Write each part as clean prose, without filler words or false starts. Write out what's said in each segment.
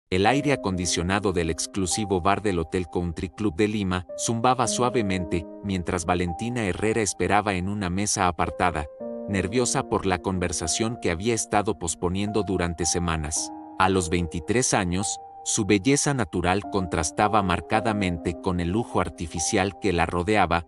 El aire acondicionado del exclusivo bar del Hotel Country Club de Lima zumbaba suavemente, mientras Valentina Herrera esperaba en una mesa apartada, nerviosa por la conversación que había estado posponiendo durante semanas. A los 23 años, su belleza natural contrastaba marcadamente con el lujo artificial que la rodeaba,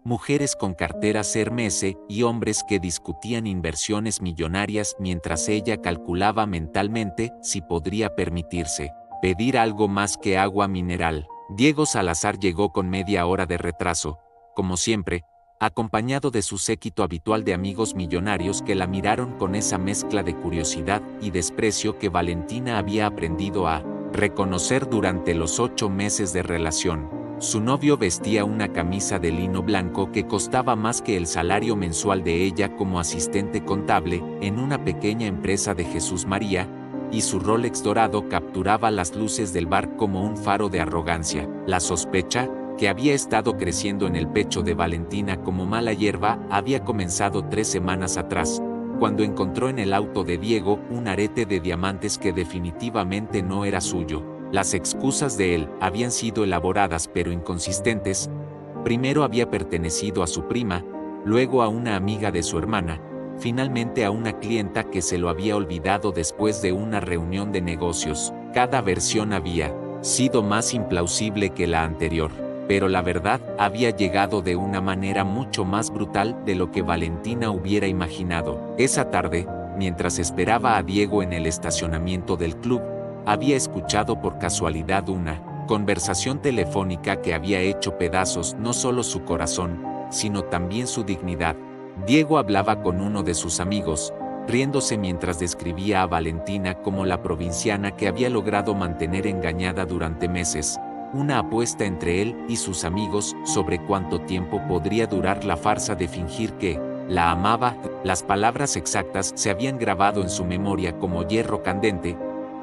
mujeres con carteras Hermès y hombres que discutían inversiones millonarias mientras ella calculaba mentalmente si podría permitirse pedir algo más que agua mineral. Diego Salazar llegó con media hora de retraso, como siempre, acompañado de su séquito habitual de amigos millonarios que la miraron con esa mezcla de curiosidad y desprecio que Valentina había aprendido a reconocer durante los 8 meses de relación. Su novio vestía una camisa de lino blanco que costaba más que el salario mensual de ella como asistente contable en una pequeña empresa de Jesús María, y su Rolex dorado capturaba las luces del bar como un faro de arrogancia. La sospecha, que había estado creciendo en el pecho de Valentina como mala hierba, había comenzado 3 semanas atrás, cuando encontró en el auto de Diego un arete de diamantes que definitivamente no era suyo. Las excusas de él habían sido elaboradas pero inconsistentes. Primero había pertenecido a su prima, luego a una amiga de su hermana, finalmente a una clienta que se lo había olvidado después de una reunión de negocios. Cada versión había sido más implausible que la anterior, pero la verdad había llegado de una manera mucho más brutal de lo que Valentina hubiera imaginado. Esa tarde, mientras esperaba a Diego en el estacionamiento del club, había escuchado por casualidad una conversación telefónica que había hecho pedazos no solo su corazón, sino también su dignidad. Diego hablaba con uno de sus amigos, riéndose mientras describía a Valentina como la provinciana que había logrado mantener engañada durante meses, una apuesta entre él y sus amigos sobre cuánto tiempo podría durar la farsa de fingir que la amaba. Las palabras exactas se habían grabado en su memoria como hierro candente.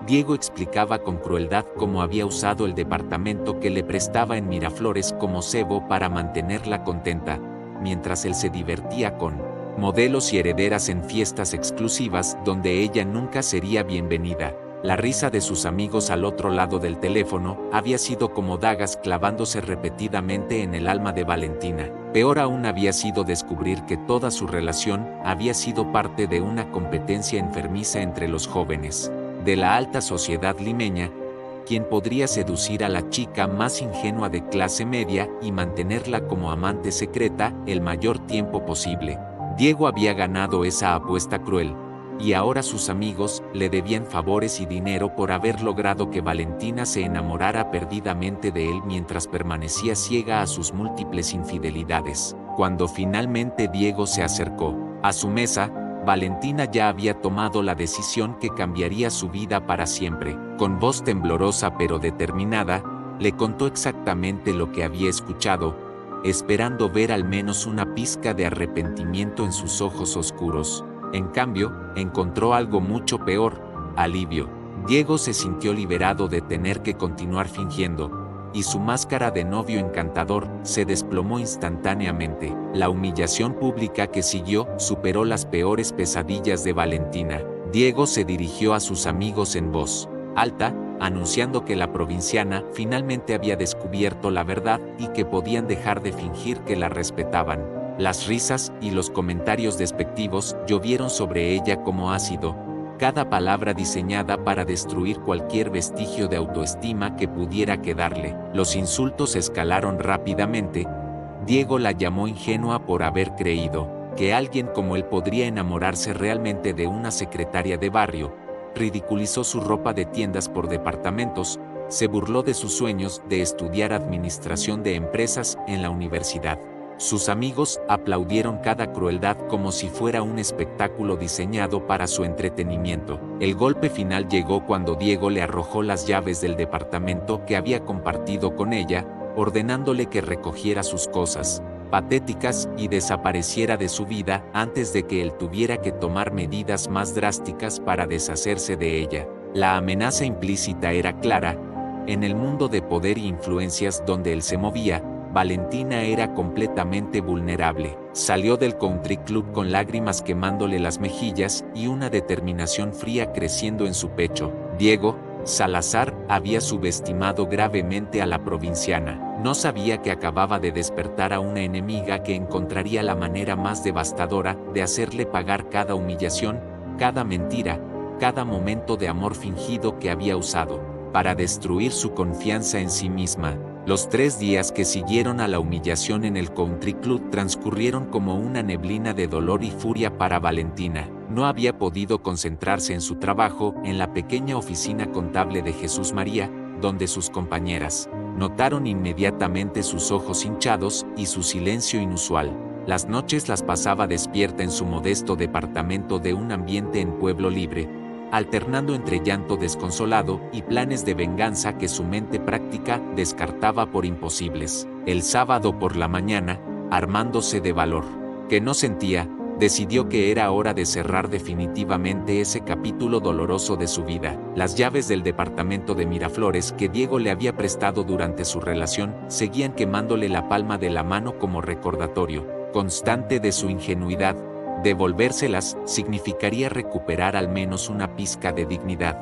Diego explicaba con crueldad cómo había usado el departamento que le prestaba en Miraflores como cebo para mantenerla contenta, mientras él se divertía con modelos y herederas en fiestas exclusivas donde ella nunca sería bienvenida. La risa de sus amigos al otro lado del teléfono había sido como dagas clavándose repetidamente en el alma de Valentina. Peor aún había sido descubrir que toda su relación había sido parte de una competencia enfermiza entre los jóvenes de la alta sociedad limeña, quien podría seducir a la chica más ingenua de clase media y mantenerla como amante secreta el mayor tiempo posible. Diego había ganado esa apuesta cruel, y ahora sus amigos le debían favores y dinero por haber logrado que Valentina se enamorara perdidamente de él mientras permanecía ciega a sus múltiples infidelidades. Cuando finalmente Diego se acercó a su mesa, Valentina ya había tomado la decisión que cambiaría su vida para siempre. Con voz temblorosa pero determinada, le contó exactamente lo que había escuchado, esperando ver al menos una pizca de arrepentimiento en sus ojos oscuros. En cambio, encontró algo mucho peor: alivio. Diego se sintió liberado de tener que continuar fingiendo, y su máscara de novio encantador se desplomó instantáneamente. La humillación pública que siguió superó las peores pesadillas de Valentina. Diego se dirigió a sus amigos en voz alta, anunciando que la provinciana finalmente había descubierto la verdad y que podían dejar de fingir que la respetaban. Las risas y los comentarios despectivos llovieron sobre ella como ácido, cada palabra diseñada para destruir cualquier vestigio de autoestima que pudiera quedarle. Los insultos escalaron rápidamente. Diego la llamó ingenua por haber creído que alguien como él podría enamorarse realmente de una secretaria de barrio. Ridiculizó su ropa de tiendas por departamentos, se burló de sus sueños de estudiar administración de empresas en la universidad. Sus amigos aplaudieron cada crueldad como si fuera un espectáculo diseñado para su entretenimiento. El golpe final llegó cuando Diego le arrojó las llaves del departamento que había compartido con ella, ordenándole que recogiera sus cosas patéticas y desapareciera de su vida antes de que él tuviera que tomar medidas más drásticas para deshacerse de ella. La amenaza implícita era clara: en el mundo de poder y influencias donde él se movía, Valentina era completamente vulnerable. Salió del country club con lágrimas quemándole las mejillas y una determinación fría creciendo en su pecho. Diego, Salazar había subestimado gravemente a la provinciana. No sabía que acababa de despertar a una enemiga que encontraría la manera más devastadora de hacerle pagar cada humillación, cada mentira, cada momento de amor fingido que había usado, para destruir su confianza en sí misma. Los 3 días que siguieron a la humillación en el Country Club transcurrieron como una neblina de dolor y furia para Valentina. No había podido concentrarse en su trabajo en la pequeña oficina contable de Jesús María, donde sus compañeras notaron inmediatamente sus ojos hinchados y su silencio inusual. Las noches las pasaba despierta en su modesto departamento de un ambiente en Pueblo Libre, alternando entre llanto desconsolado y planes de venganza que su mente práctica descartaba por imposibles. El sábado por la mañana, armándose de valor que no sentía, decidió que era hora de cerrar definitivamente ese capítulo doloroso de su vida. Las llaves del departamento de Miraflores que Diego le había prestado durante su relación seguían quemándole la palma de la mano como recordatorio constante de su ingenuidad. Devolvérselas significaría recuperar al menos una pizca de dignidad,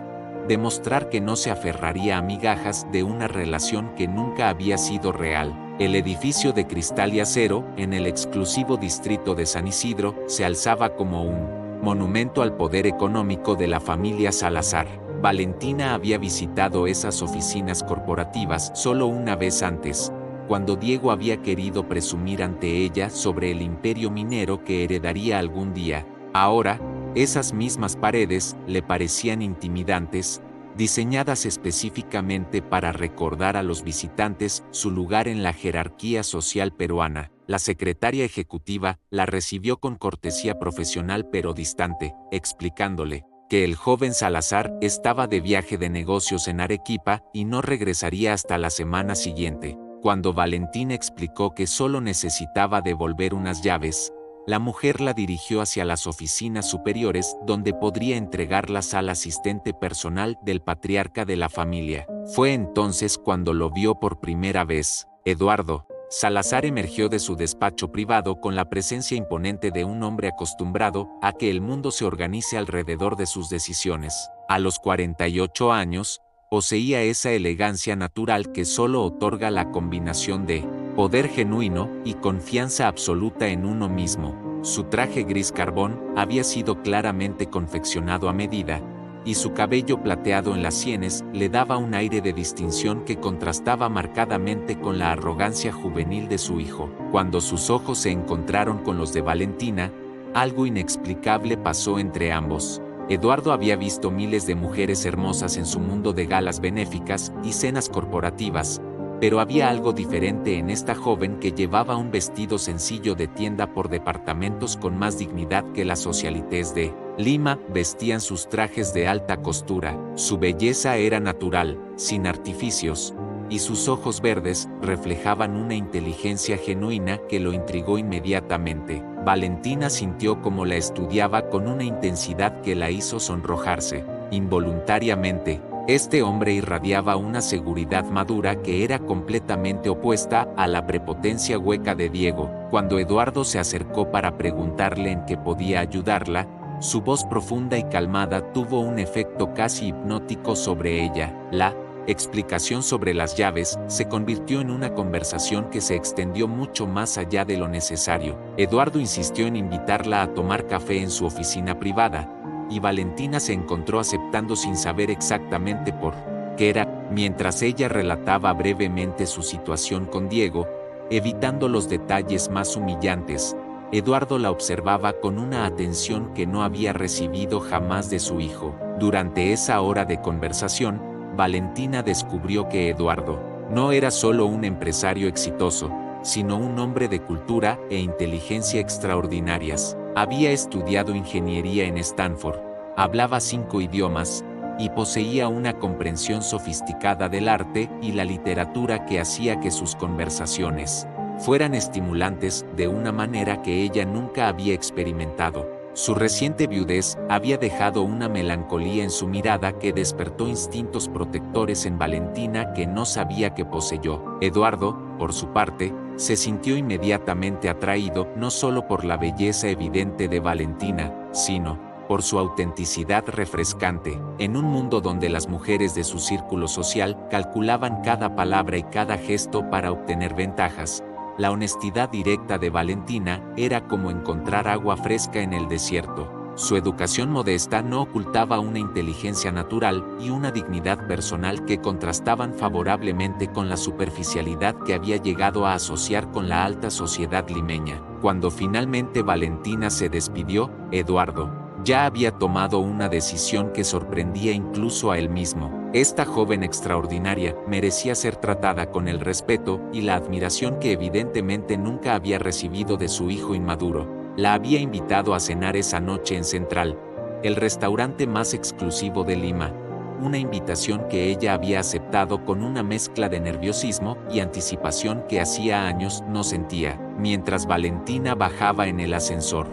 demostrar que no se aferraría a migajas de una relación que nunca había sido real. El edificio de cristal y acero, en el exclusivo distrito de San Isidro, se alzaba como un monumento al poder económico de la familia Salazar. Valentina había visitado esas oficinas corporativas solo una vez antes, cuando Diego había querido presumir ante ella sobre el imperio minero que heredaría algún día. Ahora, esas mismas paredes le parecían intimidantes, diseñadas específicamente para recordar a los visitantes su lugar en la jerarquía social peruana. La secretaria ejecutiva la recibió con cortesía profesional pero distante, explicándole que el joven Salazar estaba de viaje de negocios en Arequipa y no regresaría hasta la semana siguiente. Cuando Valentina explicó que solo necesitaba devolver unas llaves, la mujer la dirigió hacia las oficinas superiores donde podría entregarlas al asistente personal del patriarca de la familia. Fue entonces cuando lo vio por primera vez. Eduardo Salazar emergió de su despacho privado con la presencia imponente de un hombre acostumbrado a que el mundo se organice alrededor de sus decisiones. A los 48 años, poseía esa elegancia natural que solo otorga la combinación de poder genuino y confianza absoluta en uno mismo. Su traje gris carbón había sido claramente confeccionado a medida, y su cabello plateado en las sienes le daba un aire de distinción que contrastaba marcadamente con la arrogancia juvenil de su hijo. Cuando sus ojos se encontraron con los de Valentina, algo inexplicable pasó entre ambos. Eduardo había visto miles de mujeres hermosas en su mundo de galas benéficas y cenas corporativas, pero había algo diferente en esta joven que llevaba un vestido sencillo de tienda por departamentos con más dignidad que las socialites de Lima vestían sus trajes de alta costura. Su belleza era natural, sin artificios, y sus ojos verdes reflejaban una inteligencia genuina que lo intrigó inmediatamente. Valentina sintió como la estudiaba con una intensidad que la hizo sonrojarse. Involuntariamente, este hombre irradiaba una seguridad madura que era completamente opuesta a la prepotencia hueca de Diego. Cuando Eduardo se acercó para preguntarle en qué podía ayudarla, su voz profunda y calmada tuvo un efecto casi hipnótico sobre ella. La explicación sobre las llaves se convirtió en una conversación que se extendió mucho más allá de lo necesario. Eduardo insistió en invitarla a tomar café en su oficina privada, y Valentina se encontró aceptando sin saber exactamente por qué era, mientras ella relataba brevemente su situación con Diego, evitando los detalles más humillantes. Eduardo la observaba con una atención que no había recibido jamás de su hijo. Durante esa hora de conversación, Valentina descubrió que Eduardo no era solo un empresario exitoso, sino un hombre de cultura e inteligencia extraordinarias. Había estudiado ingeniería en Stanford, hablaba 5 idiomas, y poseía una comprensión sofisticada del arte y la literatura que hacía que sus conversaciones fueran estimulantes de una manera que ella nunca había experimentado. Su reciente viudez había dejado una melancolía en su mirada que despertó instintos protectores en Valentina que no sabía que poseyó. Eduardo, por su parte, se sintió inmediatamente atraído no solo por la belleza evidente de Valentina, sino por su autenticidad refrescante. En un mundo donde las mujeres de su círculo social calculaban cada palabra y cada gesto para obtener ventajas, la honestidad directa de Valentina era como encontrar agua fresca en el desierto. Su educación modesta no ocultaba una inteligencia natural y una dignidad personal que contrastaban favorablemente con la superficialidad que había llegado a asociar con la alta sociedad limeña. Cuando finalmente Valentina se despidió, Eduardo ya había tomado una decisión que sorprendía incluso a él mismo. Esta joven extraordinaria merecía ser tratada con el respeto y la admiración que evidentemente nunca había recibido de su hijo inmaduro. La había invitado a cenar esa noche en Central, el restaurante más exclusivo de Lima, una invitación que ella había aceptado con una mezcla de nerviosismo y anticipación que hacía años no sentía. Mientras Valentina bajaba en el ascensor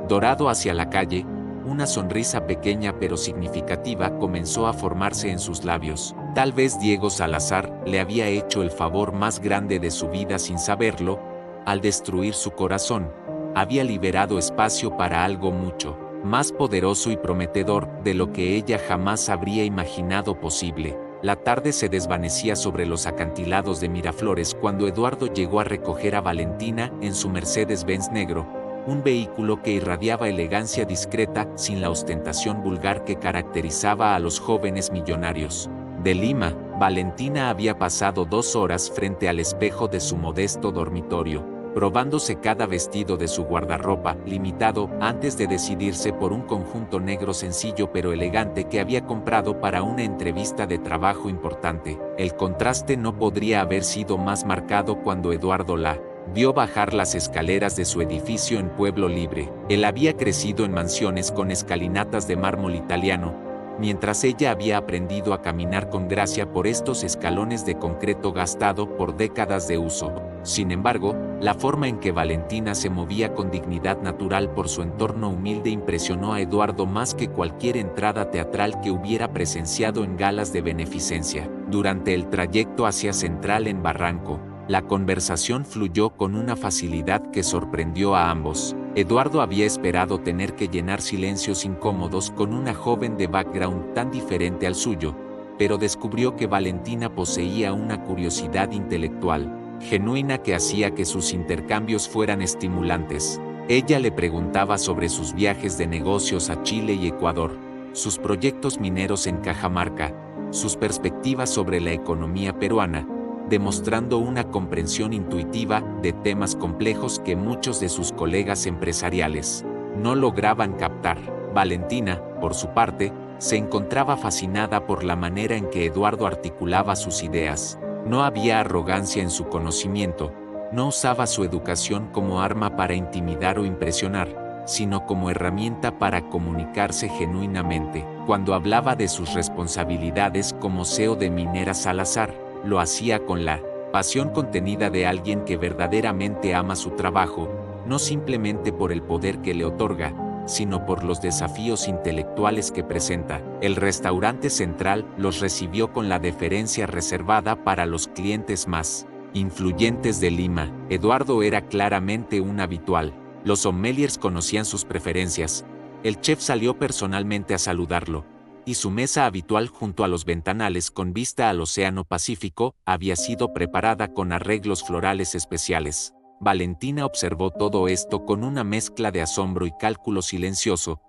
dorado hacia la calle, una sonrisa pequeña pero significativa comenzó a formarse en sus labios. Tal vez Diego Salazar le había hecho el favor más grande de su vida sin saberlo. Al destruir su corazón, había liberado espacio para algo mucho más poderoso y prometedor de lo que ella jamás habría imaginado posible. La tarde se desvanecía sobre los acantilados de Miraflores cuando Eduardo llegó a recoger a Valentina en su Mercedes-Benz negro, un vehículo que irradiaba elegancia discreta sin la ostentación vulgar que caracterizaba a los jóvenes millonarios. De Lima, Valentina había pasado 2 horas frente al espejo de su modesto dormitorio, probándose cada vestido de su guardarropa limitado antes de decidirse por un conjunto negro sencillo pero elegante que había comprado para una entrevista de trabajo importante. El contraste no podría haber sido más marcado cuando Eduardo la vio bajar las escaleras de su edificio en Pueblo Libre. Él había crecido en mansiones con escalinatas de mármol italiano, mientras ella había aprendido a caminar con gracia por estos escalones de concreto gastado por décadas de uso. Sin embargo, la forma en que Valentina se movía con dignidad natural por su entorno humilde impresionó a Eduardo más que cualquier entrada teatral que hubiera presenciado en galas de beneficencia. Durante el trayecto hacia Central en Barranco, la conversación fluyó con una facilidad que sorprendió a ambos. Eduardo había esperado tener que llenar silencios incómodos con una joven de background tan diferente al suyo, pero descubrió que Valentina poseía una curiosidad intelectual genuina que hacía que sus intercambios fueran estimulantes. Ella le preguntaba sobre sus viajes de negocios a Chile y Ecuador, sus proyectos mineros en Cajamarca, sus perspectivas sobre la economía peruana, demostrando una comprensión intuitiva de temas complejos que muchos de sus colegas empresariales no lograban captar. Valentina, por su parte, se encontraba fascinada por la manera en que Eduardo articulaba sus ideas. No había arrogancia en su conocimiento, no usaba su educación como arma para intimidar o impresionar, sino como herramienta para comunicarse genuinamente. Cuando hablaba de sus responsabilidades como CEO de Minera Salazar, lo hacía con la pasión contenida de alguien que verdaderamente ama su trabajo, no simplemente por el poder que le otorga, sino por los desafíos intelectuales que presenta. El restaurante Central los recibió con la deferencia reservada para los clientes más influyentes de Lima. Eduardo era claramente un habitual. Los sommeliers conocían sus preferencias. El chef salió personalmente a saludarlo, y su mesa habitual junto a los ventanales con vista al Océano Pacífico había sido preparada con arreglos florales especiales. Valentina observó todo esto con una mezcla de asombro y cálculo silencioso.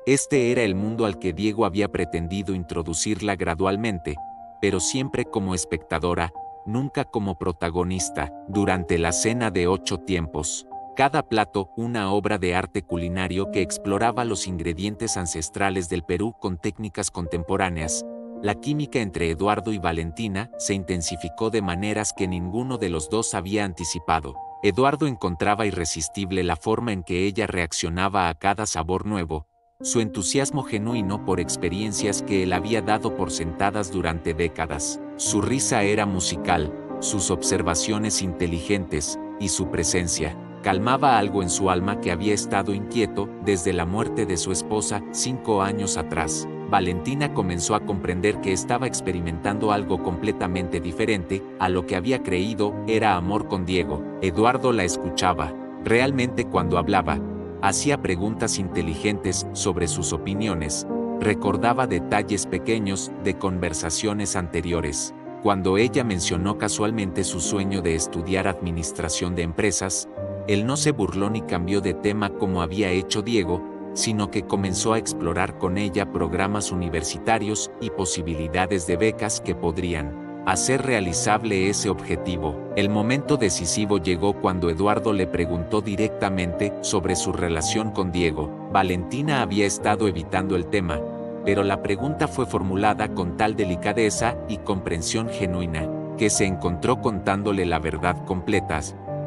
Este era el mundo al que Diego había pretendido introducirla gradualmente, pero siempre como espectadora, nunca como protagonista. Durante la cena de 8 tiempos, cada plato una obra de arte culinario que exploraba los ingredientes ancestrales del Perú con técnicas contemporáneas. La química entre Eduardo y Valentina se intensificó de maneras que ninguno de los dos había anticipado. Eduardo encontraba irresistible la forma en que ella reaccionaba a cada sabor nuevo, su entusiasmo genuino por experiencias que él había dado por sentadas durante décadas. Su risa era musical, sus observaciones inteligentes, y su presencia calmaba algo en su alma que había estado inquieto desde la muerte de su esposa 5 años atrás. Valentina comenzó a comprender que estaba experimentando algo completamente diferente a lo que había creído era amor con Diego. Eduardo la escuchaba. Realmente cuando hablaba, hacía preguntas inteligentes sobre sus opiniones, recordaba detalles pequeños de conversaciones anteriores. Cuando ella mencionó casualmente su sueño de estudiar administración de empresas, él no se burló ni cambió de tema como había hecho Diego, sino que comenzó a explorar con ella programas universitarios y posibilidades de becas que podrían hacer realizable ese objetivo. El momento decisivo llegó cuando Eduardo le preguntó directamente sobre su relación con Diego. Valentina había estado evitando el tema, pero la pregunta fue formulada con tal delicadeza y comprensión genuina, que se encontró contándole la verdad completa,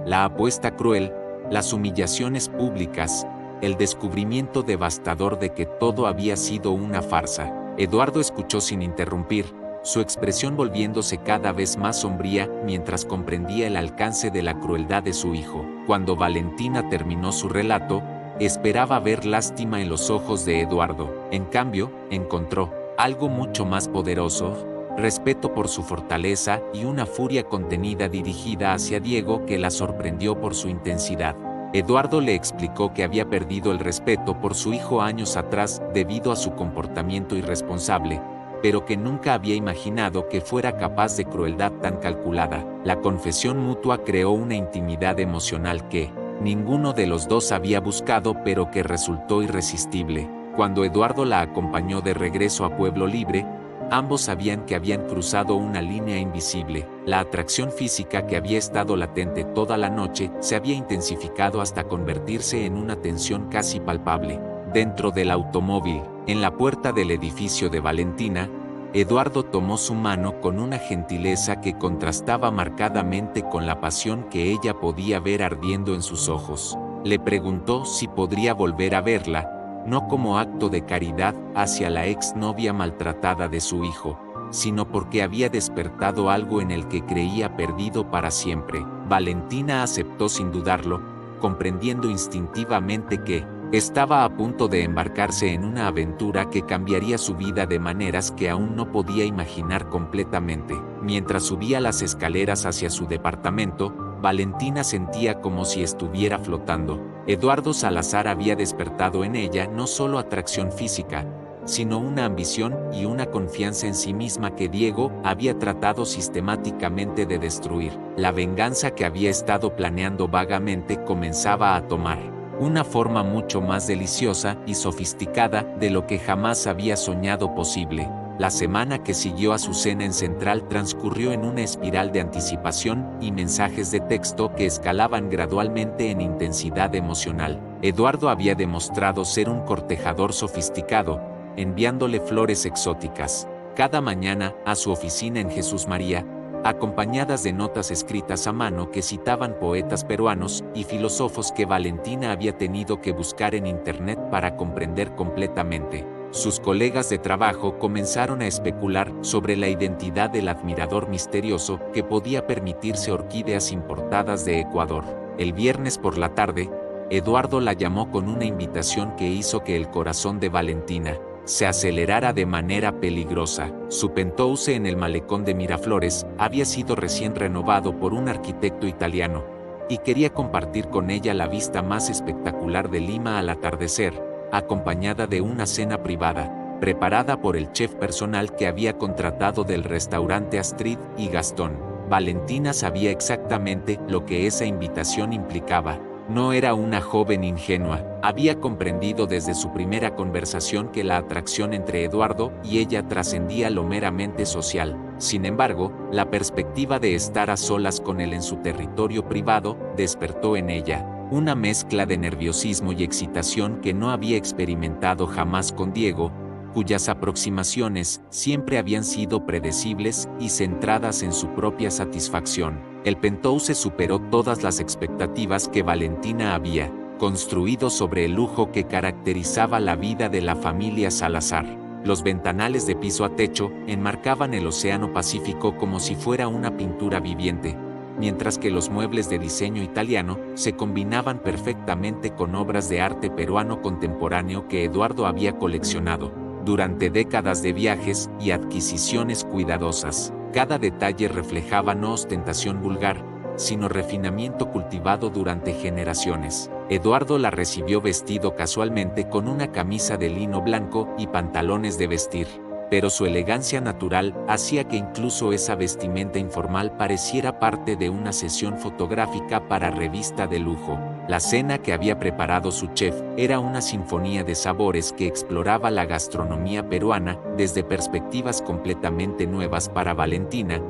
la apuesta cruel, las humillaciones públicas, el descubrimiento devastador de que todo había sido una farsa. Eduardo escuchó sin interrumpir, su expresión volviéndose cada vez más sombría mientras comprendía el alcance de la crueldad de su hijo. Cuando Valentina terminó su relato, esperaba ver lástima en los ojos de Eduardo. En cambio, encontró algo mucho más poderoso: respeto por su fortaleza y una furia contenida dirigida hacia Diego que la sorprendió por su intensidad. Eduardo le explicó que había perdido el respeto por su hijo años atrás debido a su comportamiento irresponsable, pero que nunca había imaginado que fuera capaz de crueldad tan calculada. La confesión mutua creó una intimidad emocional que ninguno de los dos había buscado, pero que resultó irresistible. Cuando Eduardo la acompañó de regreso a Pueblo Libre, ambos sabían que habían cruzado una línea invisible. La atracción física que había estado latente toda la noche se había intensificado hasta convertirse en una tensión casi palpable. Dentro del automóvil, en la puerta del edificio de Valentina, Eduardo tomó su mano con una gentileza que contrastaba marcadamente con la pasión que ella podía ver ardiendo en sus ojos. Le preguntó si podría volver a verla, no como acto de caridad hacia la exnovia maltratada de su hijo, sino porque había despertado algo en el que creía perdido para siempre. Valentina aceptó sin dudarlo, comprendiendo instintivamente que estaba a punto de embarcarse en una aventura que cambiaría su vida de maneras que aún no podía imaginar completamente. Mientras subía las escaleras hacia su departamento, Valentina sentía como si estuviera flotando. Eduardo Salazar había despertado en ella no solo atracción física, sino una ambición y una confianza en sí misma que Diego había tratado sistemáticamente de destruir. La venganza que había estado planeando vagamente comenzaba a tomar una forma mucho más deliciosa y sofisticada de lo que jamás había soñado posible. La semana que siguió a su cena en Central transcurrió en una espiral de anticipación y mensajes de texto que escalaban gradualmente en intensidad emocional. Eduardo había demostrado ser un cortejador sofisticado, enviándole flores exóticas cada mañana a su oficina en Jesús María, acompañadas de notas escritas a mano que citaban poetas peruanos y filósofos que Valentina había tenido que buscar en internet para comprender completamente. Sus colegas de trabajo comenzaron a especular sobre la identidad del admirador misterioso que podía permitirse orquídeas importadas de Ecuador. El viernes por la tarde, Eduardo la llamó con una invitación que hizo que el corazón de Valentina se acelerara de manera peligrosa. Su penthouse en el malecón de Miraflores había sido recién renovado por un arquitecto italiano, y quería compartir con ella la vista más espectacular de Lima al atardecer, acompañada de una cena privada, preparada por el chef personal que había contratado del restaurante Astrid y Gastón. Valentina sabía exactamente lo que esa invitación implicaba. No era una joven ingenua, había comprendido desde su primera conversación que la atracción entre Eduardo y ella trascendía lo meramente social. Sin embargo, la perspectiva de estar a solas con él en su territorio privado despertó en ella una mezcla de nerviosismo y excitación que no había experimentado jamás con Diego, cuyas aproximaciones siempre habían sido predecibles y centradas en su propia satisfacción. El penthouse superó todas las expectativas que Valentina había construido sobre el lujo que caracterizaba la vida de la familia Salazar. Los ventanales de piso a techo enmarcaban el océano Pacífico como si fuera una pintura viviente, mientras que los muebles de diseño italiano se combinaban perfectamente con obras de arte peruano contemporáneo que Eduardo había coleccionado durante décadas de viajes y adquisiciones cuidadosas. Cada detalle reflejaba no ostentación vulgar, sino refinamiento cultivado durante generaciones. Eduardo la recibió vestido casualmente con una camisa de lino blanco y pantalones de vestir, pero su elegancia natural hacía que incluso esa vestimenta informal pareciera parte de una sesión fotográfica para revista de lujo. La cena que había preparado su chef era una sinfonía de sabores que exploraba la gastronomía peruana desde perspectivas completamente nuevas para Valentina: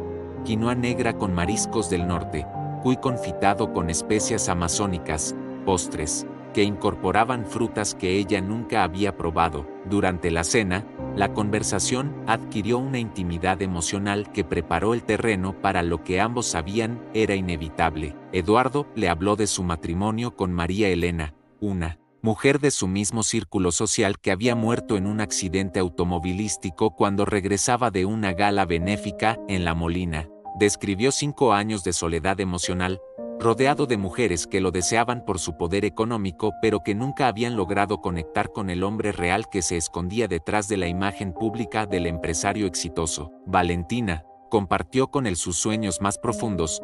quinoa negra con mariscos del norte, cuy confitado con especias amazónicas, postres que incorporaban frutas que ella nunca había probado. Durante la cena, la conversación adquirió una intimidad emocional que preparó el terreno para lo que ambos sabían era inevitable. Eduardo le habló de su matrimonio con María Elena, una mujer de su mismo círculo social que había muerto en un accidente automovilístico cuando regresaba de una gala benéfica en La Molina. Describió 5 años de soledad emocional, rodeado de mujeres que lo deseaban por su poder económico pero que nunca habían logrado conectar con el hombre real que se escondía detrás de la imagen pública del empresario exitoso. Valentina compartió con él sus sueños más profundos: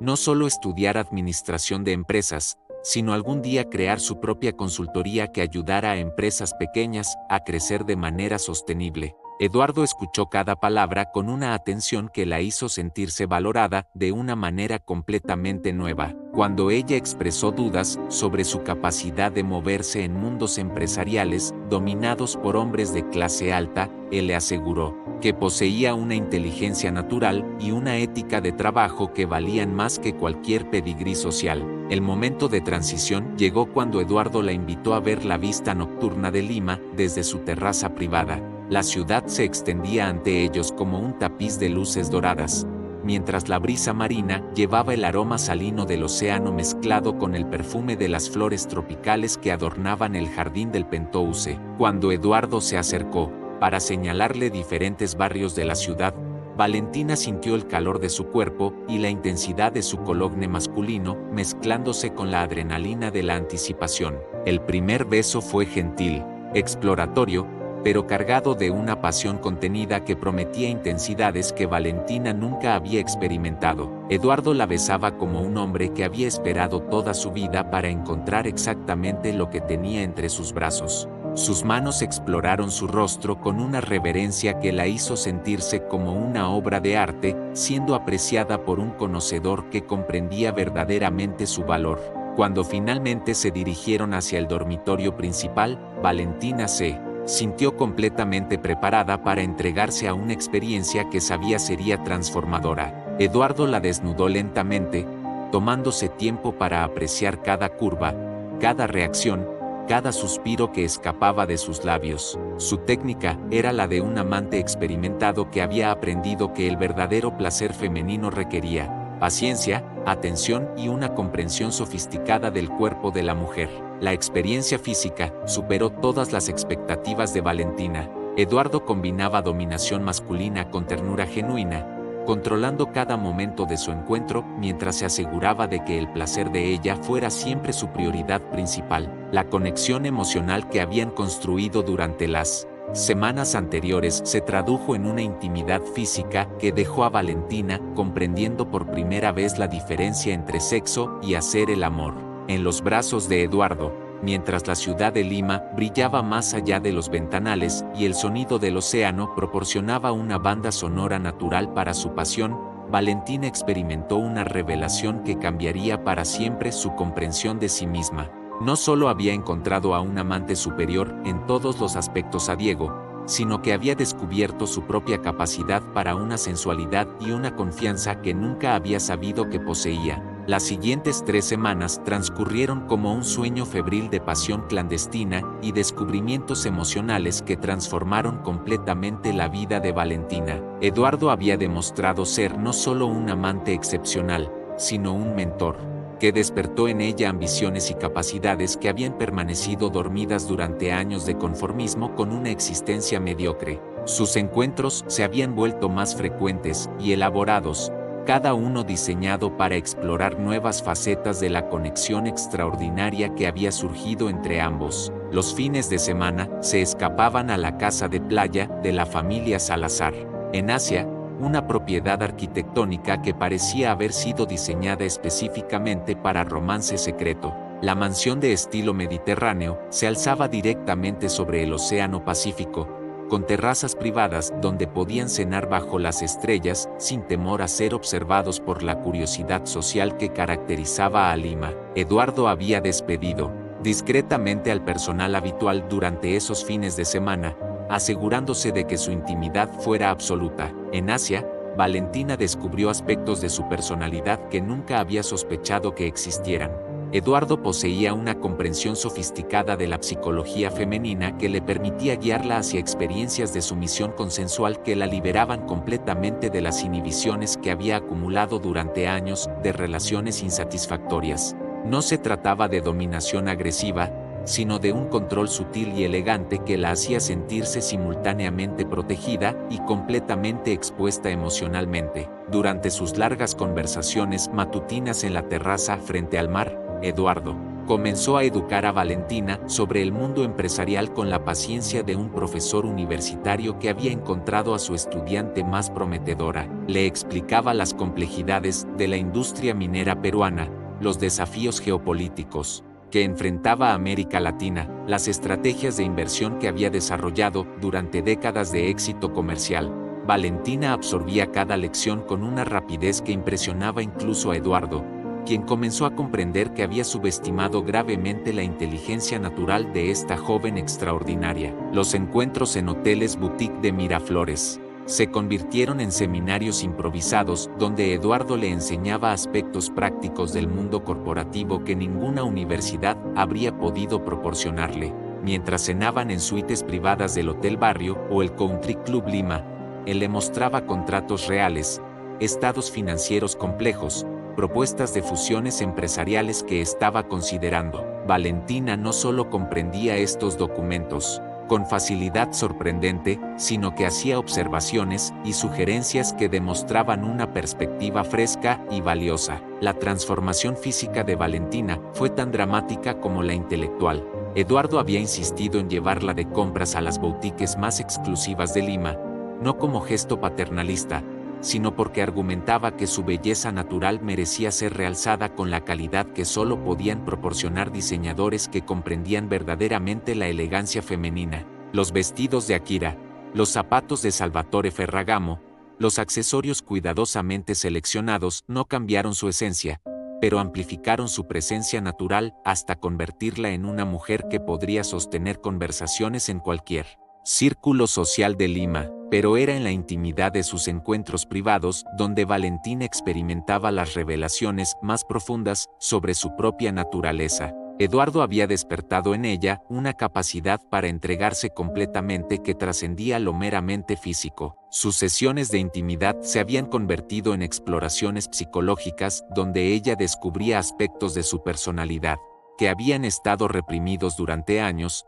no solo estudiar administración de empresas, sino algún día crear su propia consultoría que ayudara a empresas pequeñas a crecer de manera sostenible. Eduardo escuchó cada palabra con una atención que la hizo sentirse valorada de una manera completamente nueva. Cuando ella expresó dudas sobre su capacidad de moverse en mundos empresariales dominados por hombres de clase alta, él le aseguró que poseía una inteligencia natural y una ética de trabajo que valían más que cualquier pedigrí social. El momento de transición llegó cuando Eduardo la invitó a ver la vista nocturna de Lima desde su terraza privada. La ciudad se extendía ante ellos como un tapiz de luces doradas, mientras la brisa marina llevaba el aroma salino del océano mezclado con el perfume de las flores tropicales que adornaban el jardín del Penthouse. Cuando Eduardo se acercó para señalarle diferentes barrios de la ciudad, Valentina sintió el calor de su cuerpo y la intensidad de su cologne masculino mezclándose con la adrenalina de la anticipación. El primer beso fue gentil, exploratorio, pero cargado de una pasión contenida que prometía intensidades que Valentina nunca había experimentado. Eduardo la besaba como un hombre que había esperado toda su vida para encontrar exactamente lo que tenía entre sus brazos. Sus manos exploraron su rostro con una reverencia que la hizo sentirse como una obra de arte, siendo apreciada por un conocedor que comprendía verdaderamente su valor. Cuando finalmente se dirigieron hacia el dormitorio principal, Valentina se sintió completamente preparada para entregarse a una experiencia que sabía sería transformadora. Eduardo la desnudó lentamente, tomándose tiempo para apreciar cada curva, cada reacción, cada suspiro que escapaba de sus labios. Su técnica era la de un amante experimentado que había aprendido que el verdadero placer femenino requería paciencia, atención y una comprensión sofisticada del cuerpo de la mujer. La experiencia física superó todas las expectativas de Valentina. Eduardo combinaba dominación masculina con ternura genuina, controlando cada momento de su encuentro mientras se aseguraba de que el placer de ella fuera siempre su prioridad principal. La conexión emocional que habían construido durante las semanas anteriores se tradujo en una intimidad física que dejó a Valentina comprendiendo por primera vez la diferencia entre sexo y hacer el amor. En los brazos de Eduardo, mientras la ciudad de Lima brillaba más allá de los ventanales y el sonido del océano proporcionaba una banda sonora natural para su pasión, Valentina experimentó una revelación que cambiaría para siempre su comprensión de sí misma. No solo había encontrado a un amante superior en todos los aspectos a Diego, sino que había descubierto su propia capacidad para una sensualidad y una confianza que nunca había sabido que poseía. Las siguientes 3 semanas transcurrieron como un sueño febril de pasión clandestina y descubrimientos emocionales que transformaron completamente la vida de Valentina. Eduardo había demostrado ser no solo un amante excepcional, sino un mentor, que despertó en ella ambiciones y capacidades que habían permanecido dormidas durante años de conformismo con una existencia mediocre. Sus encuentros se habían vuelto más frecuentes y elaborados, cada uno diseñado para explorar nuevas facetas de la conexión extraordinaria que había surgido entre ambos. Los fines de semana se escapaban a la casa de playa de la familia Salazar. En Asia, una propiedad arquitectónica que parecía haber sido diseñada específicamente para romance secreto. La mansión de estilo mediterráneo se alzaba directamente sobre el Océano Pacífico, con terrazas privadas donde podían cenar bajo las estrellas sin temor a ser observados por la curiosidad social que caracterizaba a Lima. Eduardo había despedido discretamente al personal habitual durante esos fines de semana, asegurándose de que su intimidad fuera absoluta. En Asia, Valentina descubrió aspectos de su personalidad que nunca había sospechado que existieran. Eduardo poseía una comprensión sofisticada de la psicología femenina que le permitía guiarla hacia experiencias de sumisión consensual que la liberaban completamente de las inhibiciones que había acumulado durante años de relaciones insatisfactorias. No se trataba de dominación agresiva, sino de un control sutil y elegante que la hacía sentirse simultáneamente protegida y completamente expuesta emocionalmente. Durante sus largas conversaciones matutinas en la terraza frente al mar, Eduardo comenzó a educar a Valentina sobre el mundo empresarial con la paciencia de un profesor universitario que había encontrado a su estudiante más prometedora. Le explicaba las complejidades de la industria minera peruana, los desafíos geopolíticos que enfrentaba América Latina, las estrategias de inversión que había desarrollado durante décadas de éxito comercial. Valentina absorbía cada lección con una rapidez que impresionaba incluso a Eduardo, quien comenzó a comprender que había subestimado gravemente la inteligencia natural de esta joven extraordinaria. Los encuentros en hoteles boutique de Miraflores se convirtieron en seminarios improvisados donde Eduardo le enseñaba aspectos prácticos del mundo corporativo que ninguna universidad habría podido proporcionarle. Mientras cenaban en suites privadas del Hotel Barrio o el Country Club Lima, él le mostraba contratos reales, estados financieros complejos, propuestas de fusiones empresariales que estaba considerando. Valentina no solo comprendía estos documentos con facilidad sorprendente, sino que hacía observaciones y sugerencias que demostraban una perspectiva fresca y valiosa. La transformación física de Valentina fue tan dramática como la intelectual. Eduardo había insistido en llevarla de compras a las boutiques más exclusivas de Lima, no como gesto paternalista, sino porque argumentaba que su belleza natural merecía ser realzada con la calidad que solo podían proporcionar diseñadores que comprendían verdaderamente la elegancia femenina. Los vestidos de Akira, los zapatos de Salvatore Ferragamo, los accesorios cuidadosamente seleccionados no cambiaron su esencia, pero amplificaron su presencia natural hasta convertirla en una mujer que podría sostener conversaciones en cualquier círculo social de Lima. Pero era en la intimidad de sus encuentros privados donde Valentina experimentaba las revelaciones más profundas sobre su propia naturaleza. Eduardo había despertado en ella una capacidad para entregarse completamente que trascendía lo meramente físico. Sus sesiones de intimidad se habían convertido en exploraciones psicológicas donde ella descubría aspectos de su personalidad que habían estado reprimidos durante años,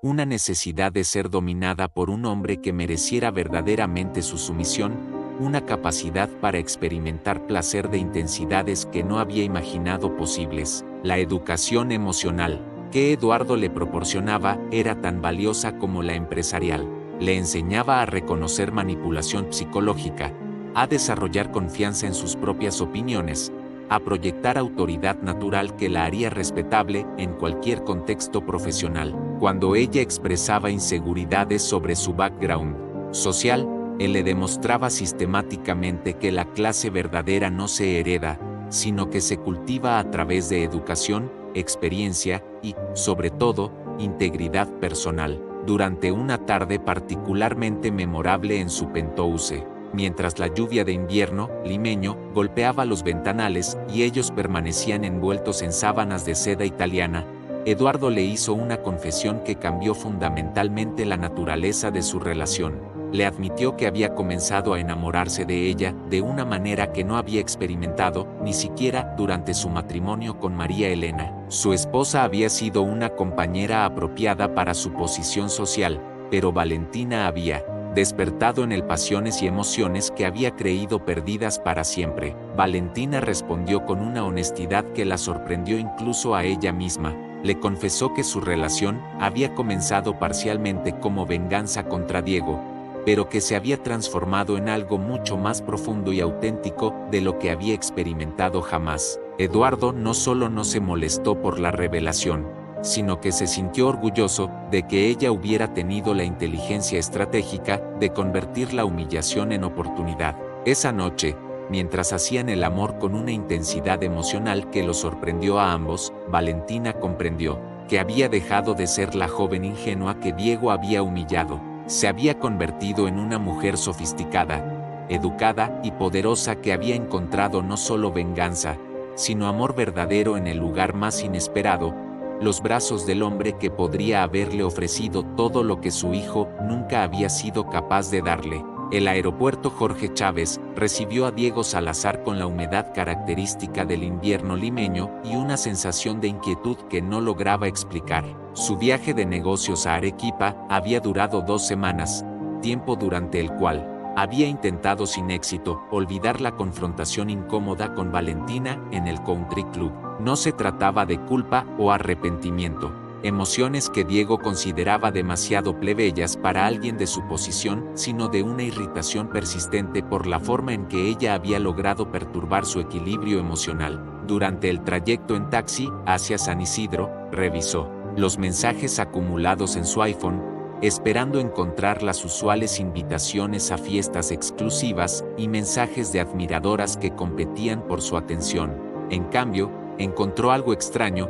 una necesidad de ser dominada por un hombre que mereciera verdaderamente su sumisión, una capacidad para experimentar placer de intensidades que no había imaginado posibles. La educación emocional que Eduardo le proporcionaba era tan valiosa como la empresarial. Le enseñaba a reconocer manipulación psicológica, a desarrollar confianza en sus propias opiniones, a proyectar autoridad natural que la haría respetable en cualquier contexto profesional. Cuando ella expresaba inseguridades sobre su background social, él le demostraba sistemáticamente que la clase verdadera no se hereda, sino que se cultiva a través de educación, experiencia y, sobre todo, integridad personal. Durante una tarde particularmente memorable en su penthouse, mientras la lluvia de invierno limeño golpeaba los ventanales y ellos permanecían envueltos en sábanas de seda italiana, Eduardo le hizo una confesión que cambió fundamentalmente la naturaleza de su relación. Le admitió que había comenzado a enamorarse de ella de una manera que no había experimentado ni siquiera durante su matrimonio con María Elena. Su esposa había sido una compañera apropiada para su posición social, pero Valentina había despertado en él pasiones y emociones que había creído perdidas para siempre. Valentina respondió con una honestidad que la sorprendió incluso a ella misma. Le confesó que su relación había comenzado parcialmente como venganza contra Diego, pero que se había transformado en algo mucho más profundo y auténtico de lo que había experimentado jamás. Eduardo no solo no se molestó por la revelación, sino que se sintió orgulloso de que ella hubiera tenido la inteligencia estratégica de convertir la humillación en oportunidad. Esa noche, mientras hacían el amor con una intensidad emocional que los sorprendió a ambos, Valentina comprendió que había dejado de ser la joven ingenua que Diego había humillado. Se había convertido en una mujer sofisticada, educada y poderosa que había encontrado no solo venganza, sino amor verdadero en el lugar más inesperado, los brazos del hombre que podría haberle ofrecido todo lo que su hijo nunca había sido capaz de darle. El aeropuerto Jorge Chávez recibió a Diego Salazar con la humedad característica del invierno limeño y una sensación de inquietud que no lograba explicar. Su viaje de negocios a Arequipa había durado 2 semanas, tiempo durante el cual había intentado sin éxito olvidar la confrontación incómoda con Valentina en el Country Club. No se trataba de culpa o arrepentimiento, emociones que Diego consideraba demasiado plebeyas para alguien de su posición, sino de una irritación persistente por la forma en que ella había logrado perturbar su equilibrio emocional. Durante el trayecto en taxi hacia San Isidro, revisó los mensajes acumulados en su iPhone, esperando encontrar las usuales invitaciones a fiestas exclusivas y mensajes de admiradoras que competían por su atención. En cambio, encontró algo extraño.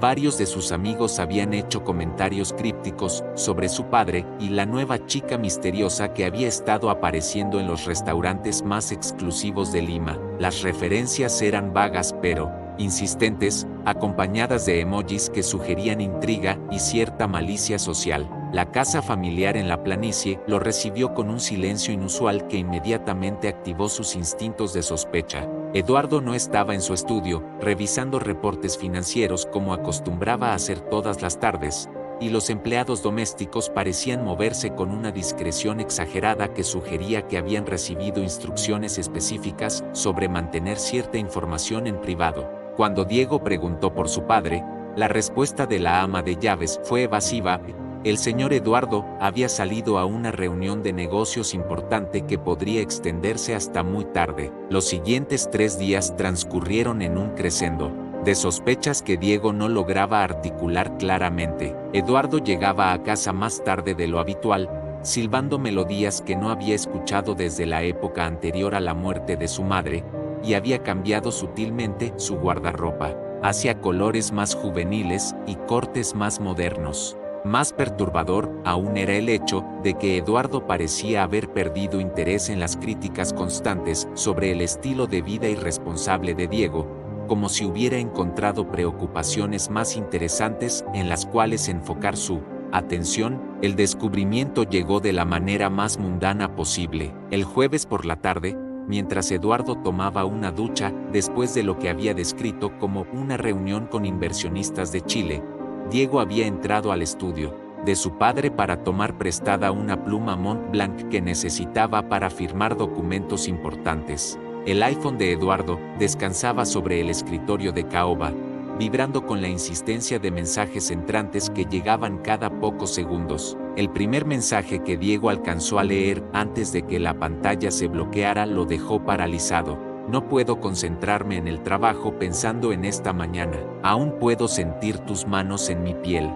Varios de sus amigos habían hecho comentarios crípticos sobre su padre y la nueva chica misteriosa que había estado apareciendo en los restaurantes más exclusivos de Lima. Las referencias eran vagas pero insistentes, acompañadas de emojis que sugerían intriga y cierta malicia social. La casa familiar en la planicie lo recibió con un silencio inusual que inmediatamente activó sus instintos de sospecha. Eduardo no estaba en su estudio, revisando reportes financieros como acostumbraba a hacer todas las tardes, y los empleados domésticos parecían moverse con una discreción exagerada que sugería que habían recibido instrucciones específicas sobre mantener cierta información en privado. Cuando Diego preguntó por su padre, la respuesta de la ama de llaves fue evasiva. El señor Eduardo había salido a una reunión de negocios importante que podría extenderse hasta muy tarde. Los siguientes 3 días transcurrieron en un crescendo de sospechas que Diego no lograba articular claramente. Eduardo llegaba a casa más tarde de lo habitual, silbando melodías que no había escuchado desde la época anterior a la muerte de su madre, y había cambiado sutilmente su guardarropa hacia colores más juveniles y cortes más modernos. Más perturbador aún era el hecho de que Eduardo parecía haber perdido interés en las críticas constantes sobre el estilo de vida irresponsable de Diego, como si hubiera encontrado preocupaciones más interesantes en las cuales enfocar su atención. El descubrimiento llegó de la manera más mundana posible. El jueves por la tarde, mientras Eduardo tomaba una ducha después de lo que había descrito como una reunión con inversionistas de Chile, Diego había entrado al estudio de su padre para tomar prestada una pluma Montblanc que necesitaba para firmar documentos importantes. El iPhone de Eduardo descansaba sobre el escritorio de caoba, vibrando con la insistencia de mensajes entrantes que llegaban cada pocos segundos. El primer mensaje que Diego alcanzó a leer antes de que la pantalla se bloqueara lo dejó paralizado. No puedo concentrarme en el trabajo pensando en esta mañana. Aún puedo sentir tus manos en mi piel.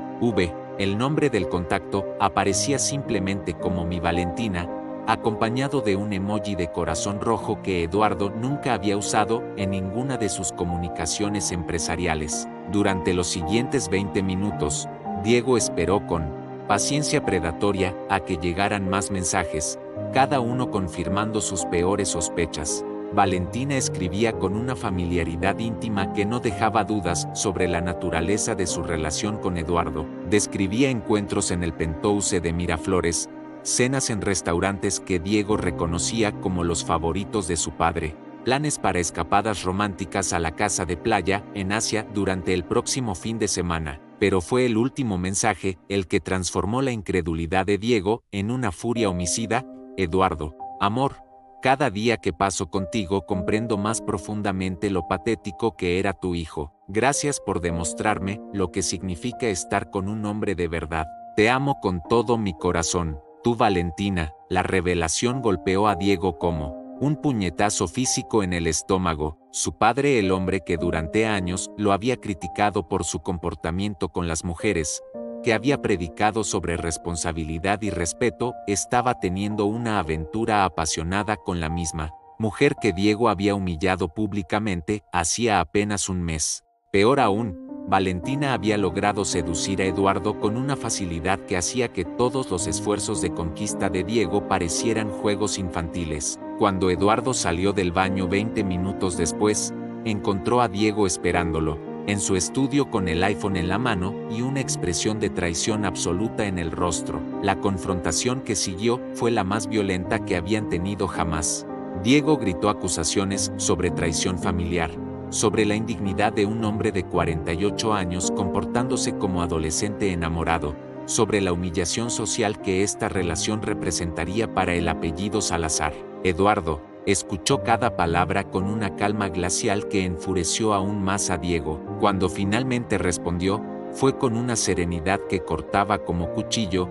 El nombre del contacto aparecía simplemente como mi Valentina, acompañado de un emoji de corazón rojo que Eduardo nunca había usado en ninguna de sus comunicaciones empresariales. Durante los siguientes 20 minutos, Diego esperó con paciencia predatoria a que llegaran más mensajes, cada uno confirmando sus peores sospechas. Valentina escribía con una familiaridad íntima que no dejaba dudas sobre la naturaleza de su relación con Eduardo. Describía encuentros en el Penthouse de Miraflores, cenas en restaurantes que Diego reconocía como los favoritos de su padre, planes para escapadas románticas a la casa de playa en Asia durante el próximo fin de semana. Pero fue el último mensaje el que transformó la incredulidad de Diego en una furia homicida. Eduardo, amor, cada día que paso contigo comprendo más profundamente lo patético que era tu hijo. Gracias por demostrarme lo que significa estar con un hombre de verdad. Te amo con todo mi corazón. Tú, Valentina. La revelación golpeó a Diego como un puñetazo físico en el estómago. Su padre, el hombre que durante años lo había criticado por su comportamiento con las mujeres, que había predicado sobre responsabilidad y respeto, estaba teniendo una aventura apasionada con la misma mujer que Diego había humillado públicamente hacía apenas un mes. Peor aún, Valentina había logrado seducir a Eduardo con una facilidad que hacía que todos los esfuerzos de conquista de Diego parecieran juegos infantiles. Cuando Eduardo salió del baño 20 minutos después, encontró a Diego esperándolo, en su estudio con el iPhone en la mano y una expresión de traición absoluta en el rostro. La confrontación que siguió fue la más violenta que habían tenido jamás. Diego gritó acusaciones sobre traición familiar, sobre la indignidad de un hombre de 48 años comportándose como adolescente enamorado, sobre la humillación social que esta relación representaría para el apellido Salazar. Eduardo escuchó cada palabra con una calma glacial que enfureció aún más a Diego. Cuando finalmente respondió, fue con una serenidad que cortaba como cuchillo.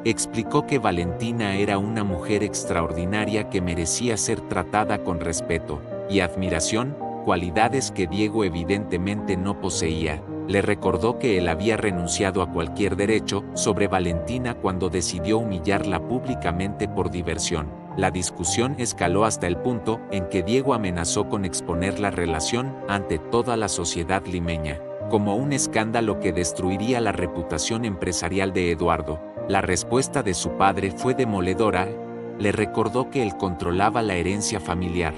Explicó que Valentina era una mujer extraordinaria que merecía ser tratada con respeto y admiración, cualidades que Diego evidentemente no poseía. Le recordó que él había renunciado a cualquier derecho sobre Valentina cuando decidió humillarla públicamente por diversión. La discusión escaló hasta el punto en que Diego amenazó con exponer la relación ante toda la sociedad limeña, como un escándalo que destruiría la reputación empresarial de Eduardo. La respuesta de su padre fue demoledora. Le recordó que él controlaba la herencia familiar,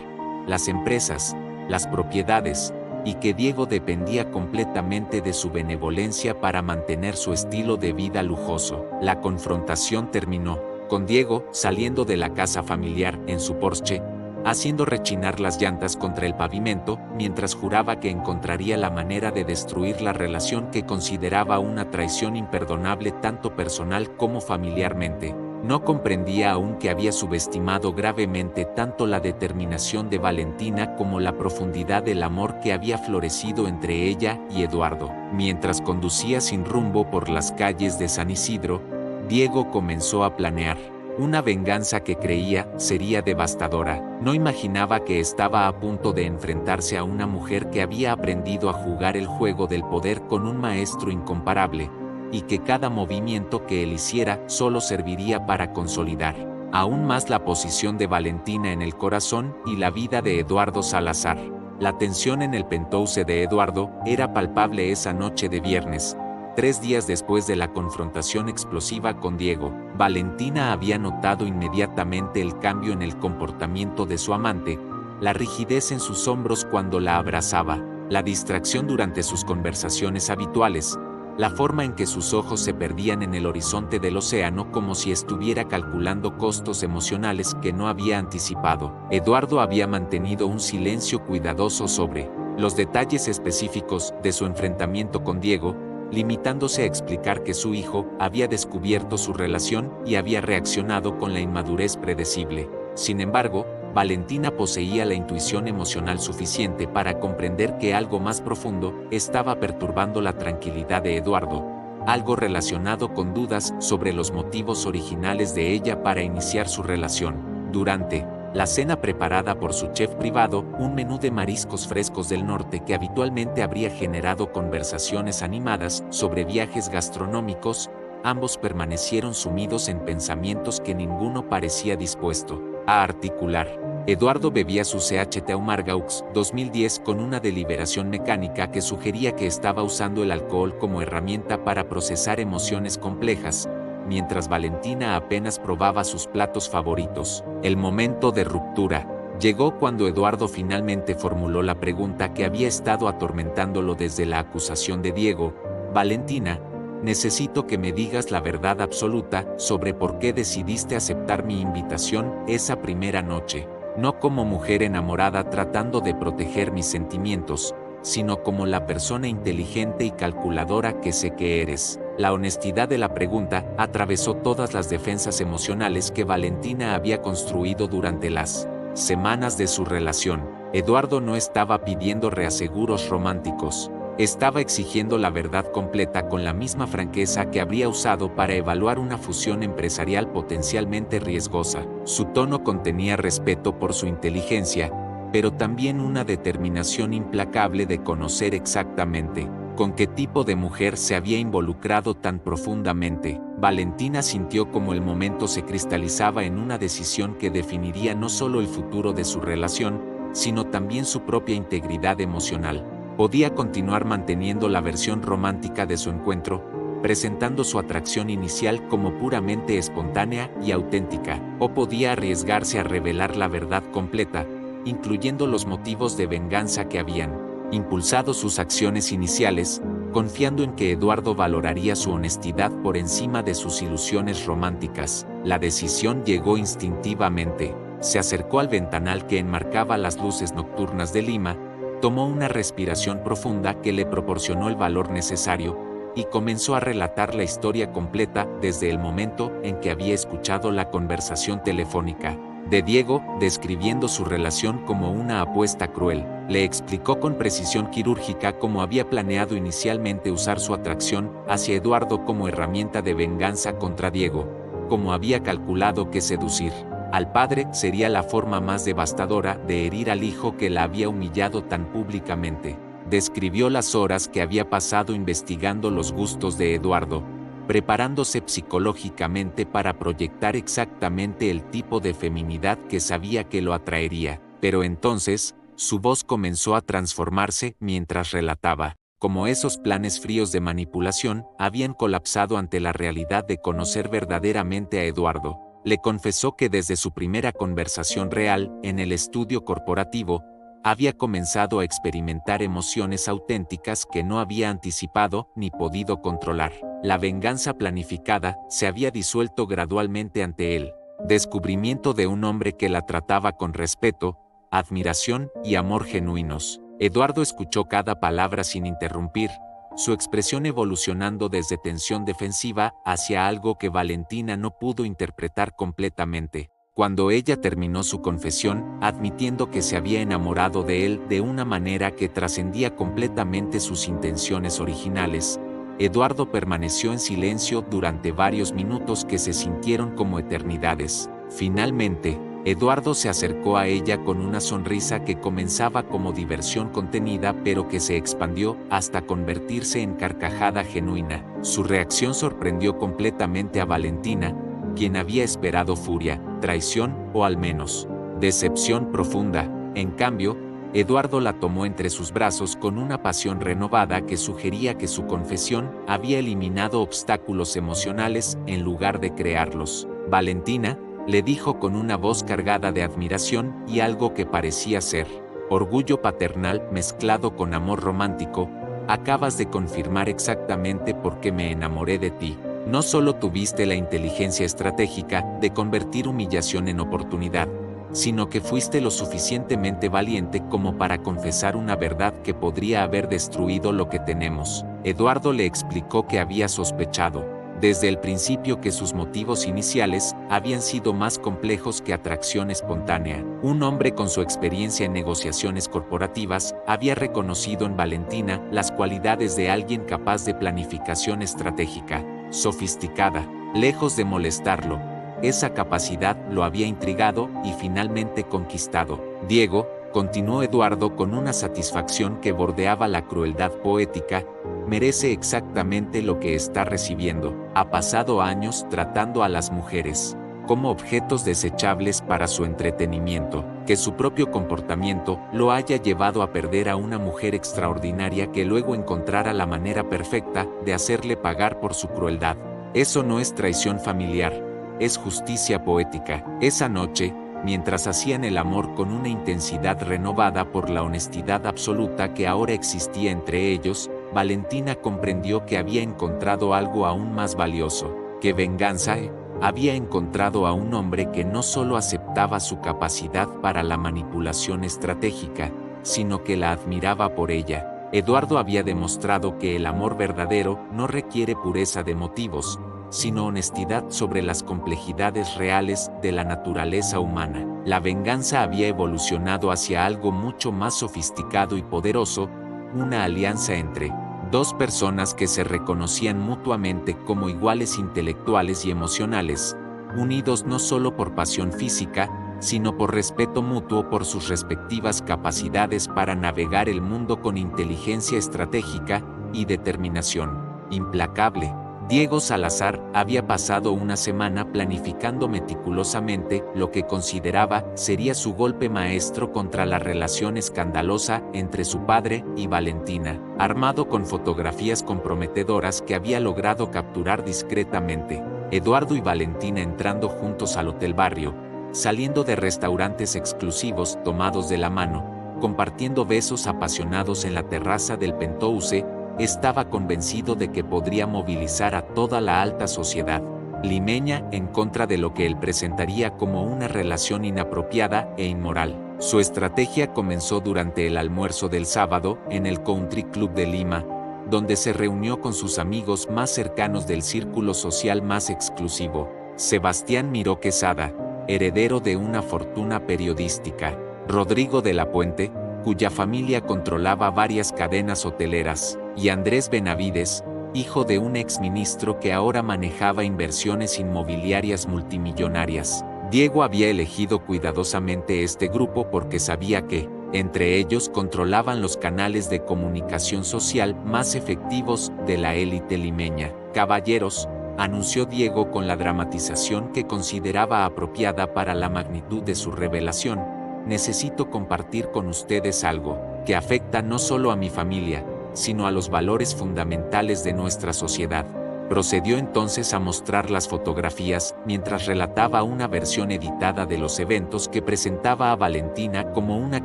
las empresas, las propiedades, y que Diego dependía completamente de su benevolencia para mantener su estilo de vida lujoso. La confrontación terminó con Diego saliendo de la casa familiar en su Porsche, haciendo rechinar las llantas contra el pavimento, mientras juraba que encontraría la manera de destruir la relación que consideraba una traición imperdonable tanto personal como familiarmente. No comprendía aún que había subestimado gravemente tanto la determinación de Valentina como la profundidad del amor que había florecido entre ella y Eduardo. Mientras conducía sin rumbo por las calles de San Isidro, Diego comenzó a planear una venganza que creía sería devastadora. No imaginaba que estaba a punto de enfrentarse a una mujer que había aprendido a jugar el juego del poder con un maestro incomparable, y que cada movimiento que él hiciera solo serviría para consolidar aún más la posición de Valentina en el corazón y la vida de Eduardo Salazar. La tensión en el penthouse de Eduardo era palpable esa noche de viernes. 3 días después de la confrontación explosiva con Diego, Valentina había notado inmediatamente el cambio en el comportamiento de su amante, la rigidez en sus hombros cuando la abrazaba, la distracción durante sus conversaciones habituales, la forma en que sus ojos se perdían en el horizonte del océano como si estuviera calculando costos emocionales que no había anticipado. Eduardo había mantenido un silencio cuidadoso sobre los detalles específicos de su enfrentamiento con Diego, limitándose a explicar que su hijo había descubierto su relación y había reaccionado con la inmadurez predecible. Sin embargo, Valentina poseía la intuición emocional suficiente para comprender que algo más profundo estaba perturbando la tranquilidad de Eduardo, algo relacionado con dudas sobre los motivos originales de ella para iniciar su relación. Durante la cena preparada por su chef privado, un menú de mariscos frescos del norte que habitualmente habría generado conversaciones animadas sobre viajes gastronómicos, ambos permanecieron sumidos en pensamientos que ninguno parecía dispuesto a articular. Eduardo bebía su CHT Amargaux 2010 con una deliberación mecánica que sugería que estaba usando el alcohol como herramienta para procesar emociones complejas, mientras Valentina apenas probaba sus platos favoritos. El momento de ruptura llegó cuando Eduardo finalmente formuló la pregunta que había estado atormentándolo desde la acusación de Diego. Valentina, necesito que me digas la verdad absoluta sobre por qué decidiste aceptar mi invitación esa primera noche, no como mujer enamorada tratando de proteger mis sentimientos, sino como la persona inteligente y calculadora que sé que eres. La honestidad de la pregunta atravesó todas las defensas emocionales que Valentina había construido durante las semanas de su relación. Eduardo no estaba pidiendo reaseguros románticos. Estaba exigiendo la verdad completa con la misma franqueza que habría usado para evaluar una fusión empresarial potencialmente riesgosa. Su tono contenía respeto por su inteligencia, pero también una determinación implacable de conocer exactamente con qué tipo de mujer se había involucrado tan profundamente. Valentina sintió como el momento se cristalizaba en una decisión que definiría no solo el futuro de su relación, sino también su propia integridad emocional. Podía continuar manteniendo la versión romántica de su encuentro, presentando su atracción inicial como puramente espontánea y auténtica, o podía arriesgarse a revelar la verdad completa, incluyendo los motivos de venganza que habían impulsado sus acciones iniciales, confiando en que Eduardo valoraría su honestidad por encima de sus ilusiones románticas. La decisión llegó instintivamente. Se acercó al ventanal que enmarcaba las luces nocturnas de Lima, tomó una respiración profunda que le proporcionó el valor necesario, y comenzó a relatar la historia completa desde el momento en que había escuchado la conversación telefónica de Diego, describiendo su relación como una apuesta cruel. Le explicó con precisión quirúrgica cómo había planeado inicialmente usar su atracción hacia Eduardo como herramienta de venganza contra Diego, cómo había calculado que seducir al padre sería la forma más devastadora de herir al hijo que la había humillado tan públicamente. Describió las horas que había pasado investigando los gustos de Eduardo, preparándose psicológicamente para proyectar exactamente el tipo de feminidad que sabía que lo atraería. Pero entonces, su voz comenzó a transformarse mientras relataba cómo esos planes fríos de manipulación habían colapsado ante la realidad de conocer verdaderamente a Eduardo. Le confesó que desde su primera conversación real, en el estudio corporativo, había comenzado a experimentar emociones auténticas que no había anticipado ni podido controlar. La venganza planificada se había disuelto gradualmente ante él. Descubrimiento de un hombre que la trataba con respeto, admiración y amor genuinos. Eduardo escuchó cada palabra sin interrumpir, su expresión evolucionando desde tensión defensiva hacia algo que Valentina no pudo interpretar completamente. Cuando ella terminó su confesión, admitiendo que se había enamorado de él de una manera que trascendía completamente sus intenciones originales, Eduardo permaneció en silencio durante varios minutos que se sintieron como eternidades. Finalmente, Eduardo se acercó a ella con una sonrisa que comenzaba como diversión contenida pero que se expandió hasta convertirse en carcajada genuina. Su reacción sorprendió completamente a Valentina, quien había esperado furia, traición o al menos decepción profunda. En cambio, Eduardo la tomó entre sus brazos con una pasión renovada que sugería que su confesión había eliminado obstáculos emocionales en lugar de crearlos. Valentina, le dijo con una voz cargada de admiración y algo que parecía ser orgullo paternal mezclado con amor romántico, acabas de confirmar exactamente por qué me enamoré de ti. No solo tuviste la inteligencia estratégica de convertir humillación en oportunidad, sino que fuiste lo suficientemente valiente como para confesar una verdad que podría haber destruido lo que tenemos. Eduardo le explicó que había sospechado desde el principio que sus motivos iniciales habían sido más complejos que atracción espontánea. Un hombre con su experiencia en negociaciones corporativas había reconocido en Valentina las cualidades de alguien capaz de planificación estratégica, sofisticada. Lejos de molestarlo, esa capacidad lo había intrigado y finalmente conquistado. Diego, continuó Eduardo con una satisfacción que bordeaba la crueldad poética, merece exactamente lo que está recibiendo. Ha pasado años tratando a las mujeres como objetos desechables para su entretenimiento, que su propio comportamiento lo haya llevado a perder a una mujer extraordinaria que luego encontrara la manera perfecta de hacerle pagar por su crueldad. Eso no es traición familiar, es justicia poética. Esa noche, mientras hacían el amor con una intensidad renovada por la honestidad absoluta que ahora existía entre ellos, Valentina comprendió que había encontrado algo aún más valioso que venganza. Había encontrado a un hombre que no solo aceptaba su capacidad para la manipulación estratégica, sino que la admiraba por ella. Eduardo había demostrado que el amor verdadero no requiere pureza de motivos, sino honestidad sobre las complejidades reales de la naturaleza humana. La venganza había evolucionado hacia algo mucho más sofisticado y poderoso, una alianza entre dos personas que se reconocían mutuamente como iguales intelectuales y emocionales, unidos no solo por pasión física, sino por respeto mutuo por sus respectivas capacidades para navegar el mundo con inteligencia estratégica y determinación implacable. Diego Salazar había pasado una semana planificando meticulosamente lo que consideraba sería su golpe maestro contra la relación escandalosa entre su padre y Valentina, armado con fotografías comprometedoras que había logrado capturar discretamente. Eduardo y Valentina entrando juntos al Hotel Barrio, saliendo de restaurantes exclusivos tomados de la mano, compartiendo besos apasionados en la terraza del Penthouse, estaba convencido de que podría movilizar a toda la alta sociedad limeña en contra de lo que él presentaría como una relación inapropiada e inmoral. Su estrategia comenzó durante el almuerzo del sábado en el Country Club de Lima, donde se reunió con sus amigos más cercanos del círculo social más exclusivo. Sebastián Miró Quesada, heredero de una fortuna periodística; Rodrigo de la Puente, cuya familia controlaba varias cadenas hoteleras; y Andrés Benavides, hijo de un exministro que ahora manejaba inversiones inmobiliarias multimillonarias. Diego había elegido cuidadosamente este grupo porque sabía que, entre ellos, controlaban los canales de comunicación social más efectivos de la élite limeña. «Caballeros», anunció Diego con la dramatización que consideraba apropiada para la magnitud de su revelación, «necesito compartir con ustedes algo que afecta no solo a mi familia, sino a los valores fundamentales de nuestra sociedad». Procedió entonces a mostrar las fotografías, mientras relataba una versión editada de los eventos que presentaba a Valentina como una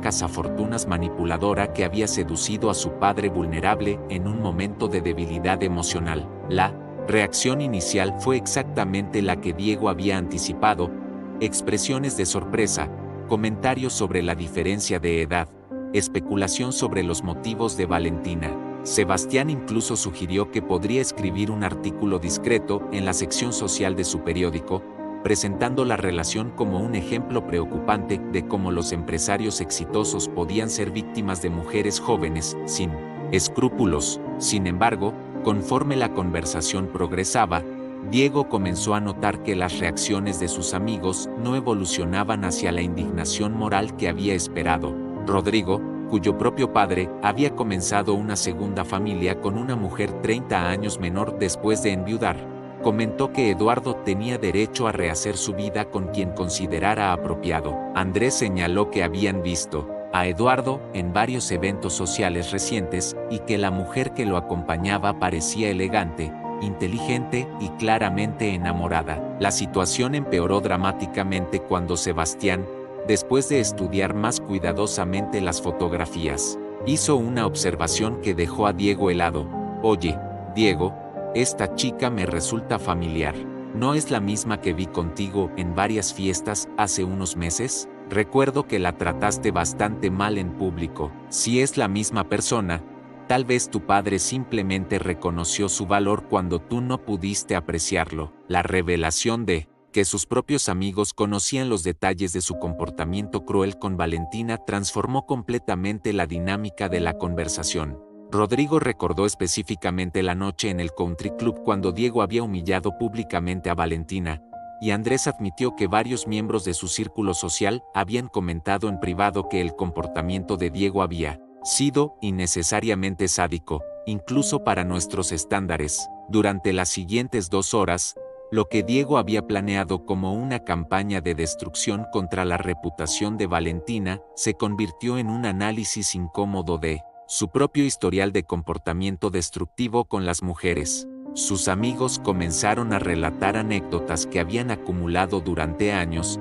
cazafortunas manipuladora que había seducido a su padre vulnerable en un momento de debilidad emocional. La reacción inicial fue exactamente la que Diego había anticipado: expresiones de sorpresa, comentarios sobre la diferencia de edad, especulación sobre los motivos de Valentina. Sebastián incluso sugirió que podría escribir un artículo discreto en la sección social de su periódico, presentando la relación como un ejemplo preocupante de cómo los empresarios exitosos podían ser víctimas de mujeres jóvenes, sin escrúpulos. Sin embargo, conforme la conversación progresaba, Diego comenzó a notar que las reacciones de sus amigos no evolucionaban hacia la indignación moral que había esperado. Rodrigo, cuyo propio padre había comenzado una segunda familia con una mujer 30 años menor después de enviudar, comentó que Eduardo tenía derecho a rehacer su vida con quien considerara apropiado. Andrés señaló que habían visto a Eduardo en varios eventos sociales recientes y que la mujer que lo acompañaba parecía elegante, inteligente y claramente enamorada. La situación empeoró dramáticamente cuando Sebastián, después de estudiar más cuidadosamente las fotografías, hizo una observación que dejó a Diego helado. «Oye, Diego, esta chica me resulta familiar. ¿No es la misma que vi contigo en varias fiestas hace unos meses? Recuerdo que la trataste bastante mal en público. Si es la misma persona, tal vez tu padre simplemente reconoció su valor cuando tú no pudiste apreciarlo». La revelación de que sus propios amigos conocían los detalles de su comportamiento cruel con Valentina transformó completamente la dinámica de la conversación. Rodrigo recordó específicamente la noche en el Country Club cuando Diego había humillado públicamente a Valentina, y Andrés admitió que varios miembros de su círculo social habían comentado en privado que el comportamiento de Diego había sido innecesariamente sádico, incluso para nuestros estándares. Durante las siguientes 2 horas, lo que Diego había planeado como una campaña de destrucción contra la reputación de Valentina se convirtió en un análisis incómodo de su propio historial de comportamiento destructivo con las mujeres. Sus amigos comenzaron a relatar anécdotas que habían acumulado durante años,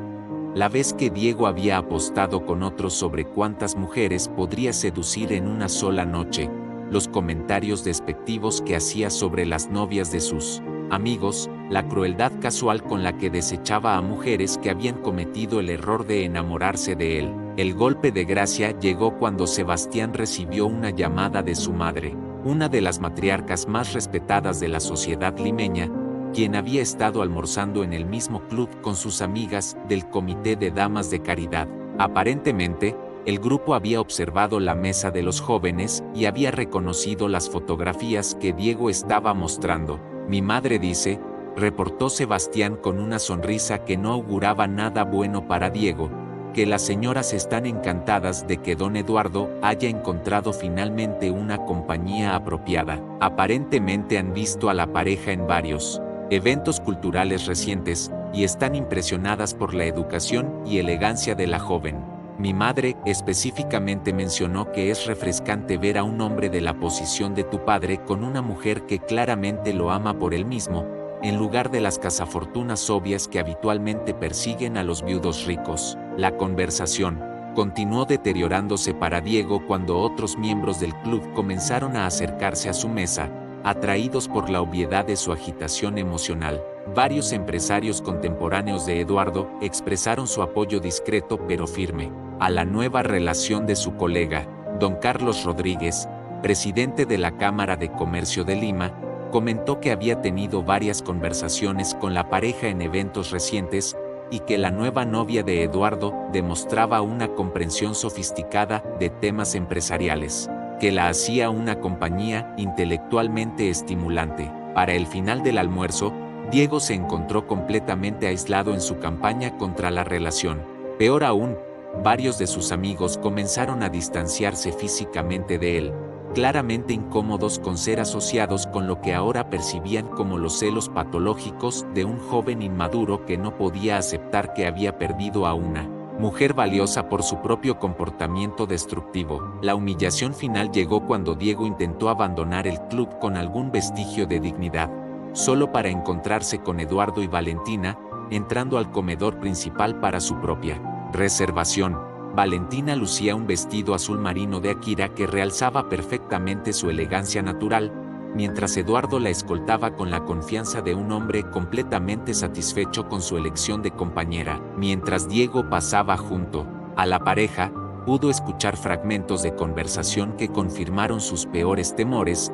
la vez que Diego había apostado con otros sobre cuántas mujeres podría seducir en una sola noche, los comentarios despectivos que hacía sobre las novias de sus amigos, la crueldad casual con la que desechaba a mujeres que habían cometido el error de enamorarse de él. El golpe de gracia llegó cuando Sebastián recibió una llamada de su madre, una de las matriarcas más respetadas de la sociedad limeña, quien había estado almorzando en el mismo club con sus amigas del Comité de Damas de Caridad. Aparentemente, El grupo había observado la mesa de los jóvenes y había reconocido las fotografías que Diego estaba mostrando. Mi madre dice, reportó Sebastián con una sonrisa que no auguraba nada bueno para Diego, que las señoras están encantadas de que don Eduardo haya encontrado finalmente una compañía apropiada. Aparentemente han visto a la pareja en varios eventos culturales recientes y están impresionadas por la educación y elegancia de la joven. Mi madre específicamente mencionó que es refrescante ver a un hombre de la posición de tu padre con una mujer que claramente lo ama por él mismo, en lugar de las cazafortunas obvias que habitualmente persiguen a los viudos ricos. La conversación continuó deteriorándose para Diego cuando otros miembros del club comenzaron a acercarse a su mesa, atraídos por la obviedad de su agitación emocional. Varios empresarios contemporáneos de Eduardo expresaron su apoyo discreto pero firme a la nueva relación de su colega, don Carlos Rodríguez, presidente de la Cámara de Comercio de Lima, comentó que había tenido varias conversaciones con la pareja en eventos recientes y que la nueva novia de Eduardo demostraba una comprensión sofisticada de temas empresariales, que la hacía una compañía intelectualmente estimulante. Para el final del almuerzo, Diego se encontró completamente aislado en su campaña contra la relación. Peor aún, varios de sus amigos comenzaron a distanciarse físicamente de él, claramente incómodos con ser asociados con lo que ahora percibían como los celos patológicos de un joven inmaduro que no podía aceptar que había perdido a una mujer valiosa por su propio comportamiento destructivo. La humillación final llegó cuando Diego intentó abandonar el club con algún vestigio de dignidad, solo para encontrarse con Eduardo y Valentina, entrando al comedor principal para su propia reservación. Valentina lucía un vestido azul marino de Akira que realzaba perfectamente su elegancia natural, mientras Eduardo la escoltaba con la confianza de un hombre completamente satisfecho con su elección de compañera. Mientras Diego pasaba junto a la pareja, pudo escuchar fragmentos de conversación que confirmaron sus peores temores.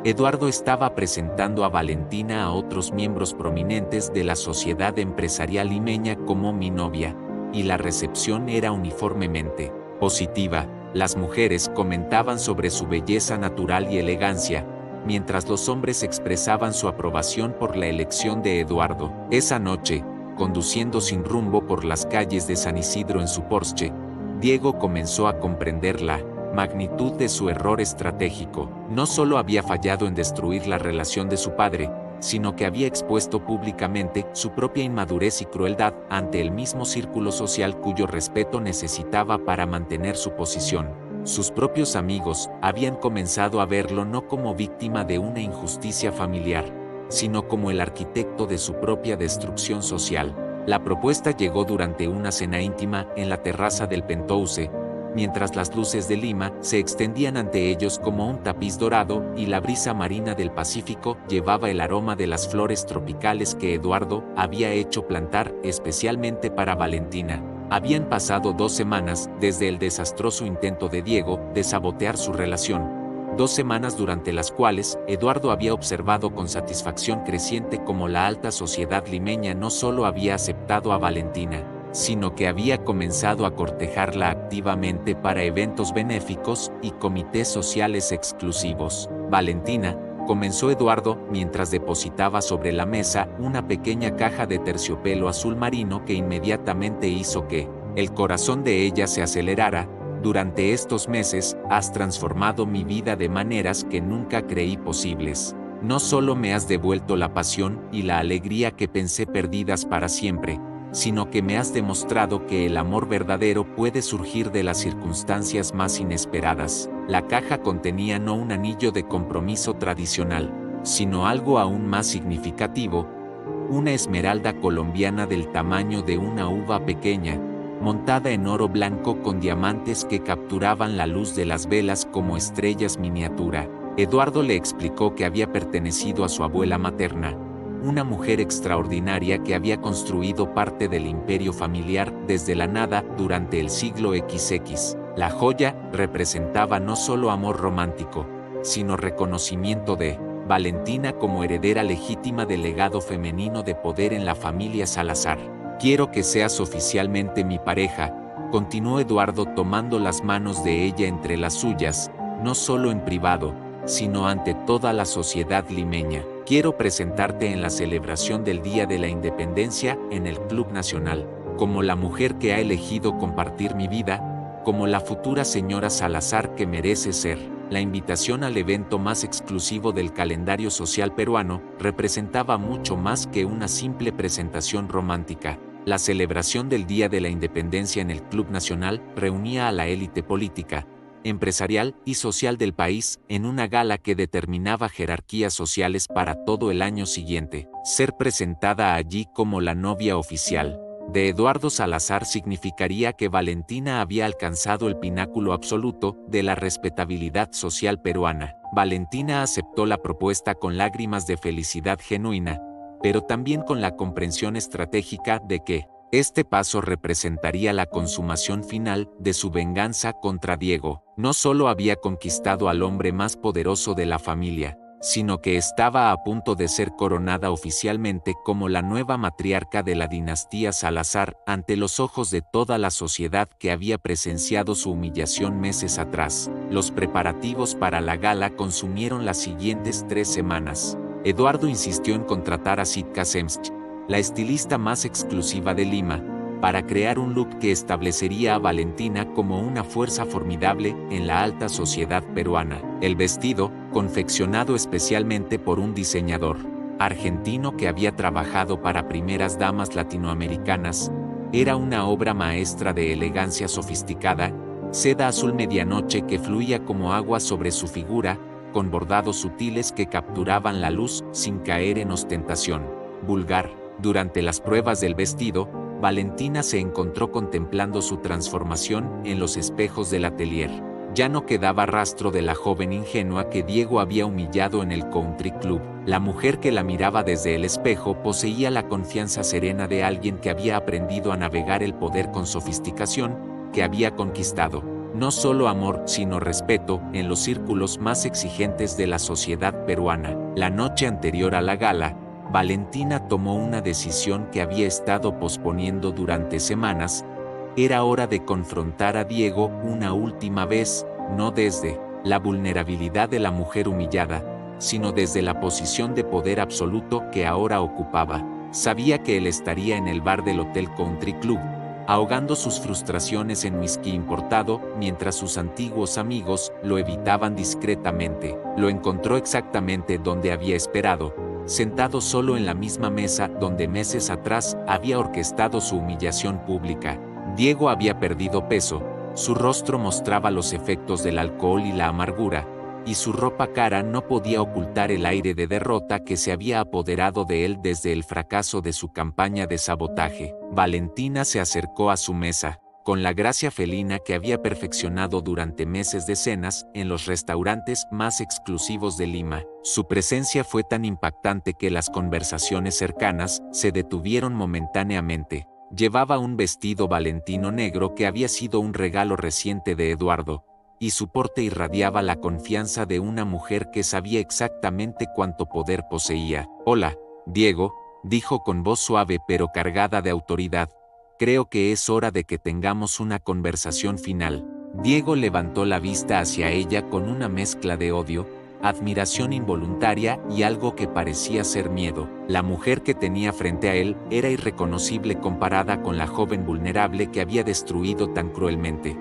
Eduardo estaba presentando a Valentina a otros miembros prominentes de la sociedad empresarial limeña como mi novia, y la recepción era uniformemente positiva. Las mujeres comentaban sobre su belleza natural y elegancia, mientras los hombres expresaban su aprobación por la elección de Eduardo. Esa noche, conduciendo sin rumbo por las calles de San Isidro en su Porsche, Diego comenzó a comprender la magnitud de su error estratégico. No solo había fallado en destruir la relación de su padre, sino que había expuesto públicamente su propia inmadurez y crueldad ante el mismo círculo social cuyo respeto necesitaba para mantener su posición. Sus propios amigos habían comenzado a verlo no como víctima de una injusticia familiar, sino como el arquitecto de su propia destrucción social. La propuesta llegó durante una cena íntima en la terraza del Penthouse, mientras las luces de Lima se extendían ante ellos como un tapiz dorado y la brisa marina del Pacífico llevaba el aroma de las flores tropicales que Eduardo había hecho plantar especialmente para Valentina. Habían pasado 2 semanas desde el desastroso intento de Diego de sabotear su relación. 2 semanas durante las cuales Eduardo había observado con satisfacción creciente cómo la alta sociedad limeña no solo había aceptado a Valentina, sino que había comenzado a cortejarla activamente para eventos benéficos y comités sociales exclusivos. Valentina, comenzó Eduardo mientras depositaba sobre la mesa una pequeña caja de terciopelo azul marino que inmediatamente hizo que el corazón de ella se acelerara. Durante estos meses has transformado mi vida de maneras que nunca creí posibles. No solo me has devuelto la pasión y la alegría que pensé perdidas para siempre, sino que me has demostrado que el amor verdadero puede surgir de las circunstancias más inesperadas. La caja contenía no un anillo de compromiso tradicional, sino algo aún más significativo, una esmeralda colombiana del tamaño de una uva pequeña, montada en oro blanco con diamantes que capturaban la luz de las velas como estrellas miniatura. Eduardo le explicó que había pertenecido a su abuela materna, una mujer extraordinaria que había construido parte del imperio familiar desde la nada durante el siglo XX. La joya representaba no solo amor romántico, sino reconocimiento de Valentina como heredera legítima del legado femenino de poder en la familia Salazar. Quiero que seas oficialmente mi pareja, continuó Eduardo tomando las manos de ella entre las suyas, no solo en privado, sino ante toda la sociedad limeña. Quiero presentarte en la celebración del Día de la Independencia en el Club Nacional, como la mujer que ha elegido compartir mi vida, como la futura señora Salazar que merece ser. La invitación al evento más exclusivo del calendario social peruano representaba mucho más que una simple presentación romántica. La celebración del Día de la Independencia en el Club Nacional reunía a la élite política, empresarial y social del país en una gala que determinaba jerarquías sociales para todo el año siguiente. Ser presentada allí como la novia oficial de Eduardo Salazar significaría que Valentina había alcanzado el pináculo absoluto de la respetabilidad social peruana. Valentina aceptó la propuesta con lágrimas de felicidad genuina, pero también con la comprensión estratégica de que este paso representaría la consumación final de su venganza contra Diego. No solo había conquistado al hombre más poderoso de la familia, sino que estaba a punto de ser coronada oficialmente como la nueva matriarca de la dinastía Salazar ante los ojos de toda la sociedad que había presenciado su humillación meses atrás. Los preparativos para la gala consumieron las siguientes 3 semanas. Eduardo insistió en contratar a Sitka Semch, la estilista más exclusiva de Lima, para crear un look que establecería a Valentina como una fuerza formidable en la alta sociedad peruana. El vestido, confeccionado especialmente por un diseñador argentino que había trabajado para primeras damas latinoamericanas, era una obra maestra de elegancia sofisticada, seda azul medianoche que fluía como agua sobre su figura, con bordados sutiles que capturaban la luz sin caer en ostentación vulgar. Durante las pruebas del vestido, Valentina se encontró contemplando su transformación en los espejos del atelier. Ya no quedaba rastro de la joven ingenua que Diego había humillado en el country club. La mujer que la miraba desde el espejo poseía la confianza serena de alguien que había aprendido a navegar el poder con sofisticación, que había conquistado no solo amor sino respeto en los círculos más exigentes de la sociedad peruana. La noche anterior a la gala, Valentina tomó una decisión que había estado posponiendo durante semanas. Era hora de confrontar a Diego una última vez, no desde la vulnerabilidad de la mujer humillada, sino desde la posición de poder absoluto que ahora ocupaba. Sabía que él estaría en el bar del Hotel Country Club, ahogando sus frustraciones en whisky importado, mientras sus antiguos amigos lo evitaban discretamente. Lo encontró exactamente donde había esperado, sentado solo en la misma mesa donde meses atrás había orquestado su humillación pública. Diego había perdido peso, su rostro mostraba los efectos del alcohol y la amargura, y su ropa cara no podía ocultar el aire de derrota que se había apoderado de él desde el fracaso de su campaña de sabotaje. Valentina se acercó a su mesa, con la gracia felina que había perfeccionado durante meses de cenas en los restaurantes más exclusivos de Lima. Su presencia fue tan impactante que las conversaciones cercanas se detuvieron momentáneamente. Llevaba un vestido valentino negro que había sido un regalo reciente de Eduardo, y su porte irradiaba la confianza de una mujer que sabía exactamente cuánto poder poseía. «Hola, Diego», dijo con voz suave pero cargada de autoridad. «Creo que es hora de que tengamos una conversación final». Diego levantó la vista hacia ella con una mezcla de odio, admiración involuntaria y algo que parecía ser miedo. La mujer que tenía frente a él era irreconocible comparada con la joven vulnerable que había destruido tan cruelmente.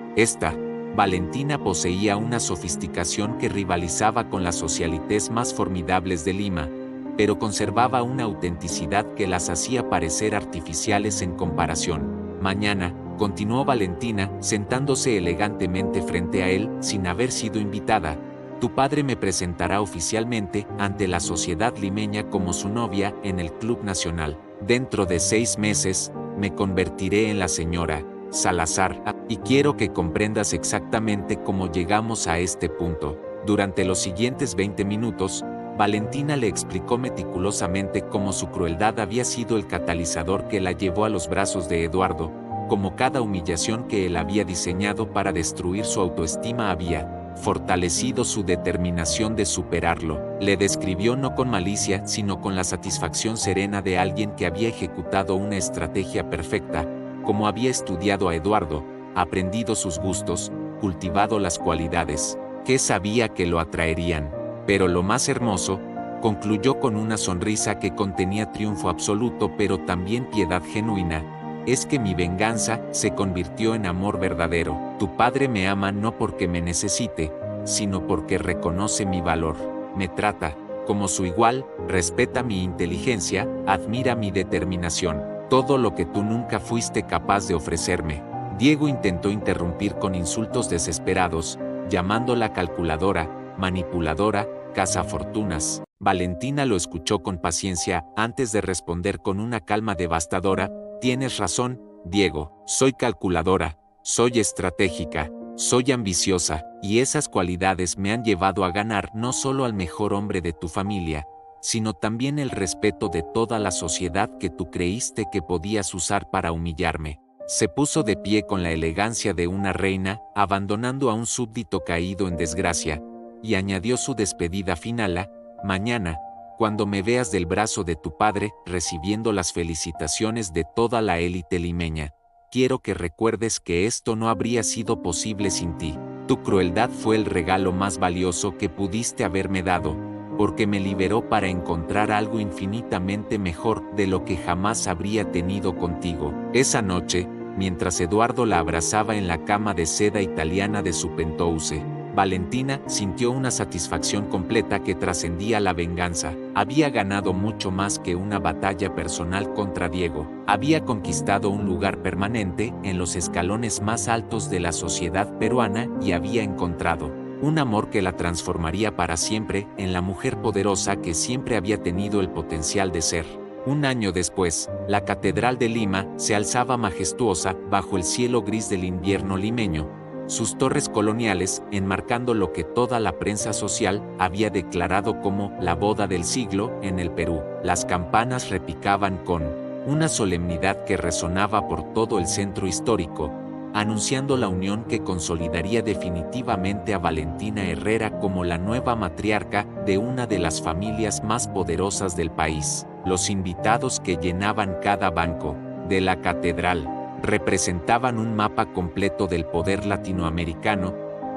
Valentina poseía una sofisticación que rivalizaba con las socialites más formidables de Lima, pero conservaba una autenticidad que las hacía parecer artificiales en comparación. «Mañana», continuó Valentina, sentándose elegantemente frente a él sin haber sido invitada, «tu padre me presentará oficialmente ante la sociedad limeña como su novia en el Club Nacional. Dentro de 6 meses, me convertiré en la señora Salazar, y quiero que comprendas exactamente cómo llegamos a este punto». Durante los siguientes 20 minutos, Valentina le explicó meticulosamente cómo su crueldad había sido el catalizador que la llevó a los brazos de Eduardo, cómo cada humillación que él había diseñado para destruir su autoestima había fortalecido su determinación de superarlo. Le describió no con malicia, sino con la satisfacción serena de alguien que había ejecutado una estrategia perfecta, como había estudiado a Eduardo, aprendido sus gustos, cultivado las cualidades que sabía que lo atraerían. Pero lo más hermoso, concluyó con una sonrisa que contenía triunfo absoluto pero también piedad genuina, es que mi venganza se convirtió en amor verdadero. Tu padre me ama no porque me necesite, sino porque reconoce mi valor. Me trata como su igual, respeta mi inteligencia, admira mi determinación, todo lo que tú nunca fuiste capaz de ofrecerme. Diego intentó interrumpir con insultos desesperados, llamándola calculadora, manipuladora, cazafortunas. Valentina lo escuchó con paciencia antes de responder con una calma devastadora: tienes razón, Diego, soy calculadora, soy estratégica, soy ambiciosa, y esas cualidades me han llevado a ganar no solo al mejor hombre de tu familia, sino también el respeto de toda la sociedad que tú creíste que podías usar para humillarme. Se puso de pie con la elegancia de una reina, abandonando a un súbdito caído en desgracia, y añadió su despedida final: mañana, cuando me veas del brazo de tu padre, recibiendo las felicitaciones de toda la élite limeña, quiero que recuerdes que esto no habría sido posible sin ti. Tu crueldad fue el regalo más valioso que pudiste haberme dado, porque me liberó para encontrar algo infinitamente mejor de lo que jamás habría tenido contigo. Esa noche, mientras Eduardo la abrazaba en la cama de seda italiana de su penthouse, Valentina sintió una satisfacción completa que trascendía la venganza. Había ganado mucho más que una batalla personal contra Diego. Había conquistado un lugar permanente en los escalones más altos de la sociedad peruana y había encontrado un amor que la transformaría para siempre en la mujer poderosa que siempre había tenido el potencial de ser. Un año después, la Catedral de Lima se alzaba majestuosa bajo el cielo gris del invierno limeño, sus torres coloniales enmarcando lo que toda la prensa social había declarado como la boda del siglo en el Perú. Las campanas repicaban con una solemnidad que resonaba por todo el centro histórico, anunciando la unión que consolidaría definitivamente a Valentina Herrera como la nueva matriarca de una de las familias más poderosas del país. Los invitados que llenaban cada banco de la catedral representaban un mapa completo del poder latinoamericano: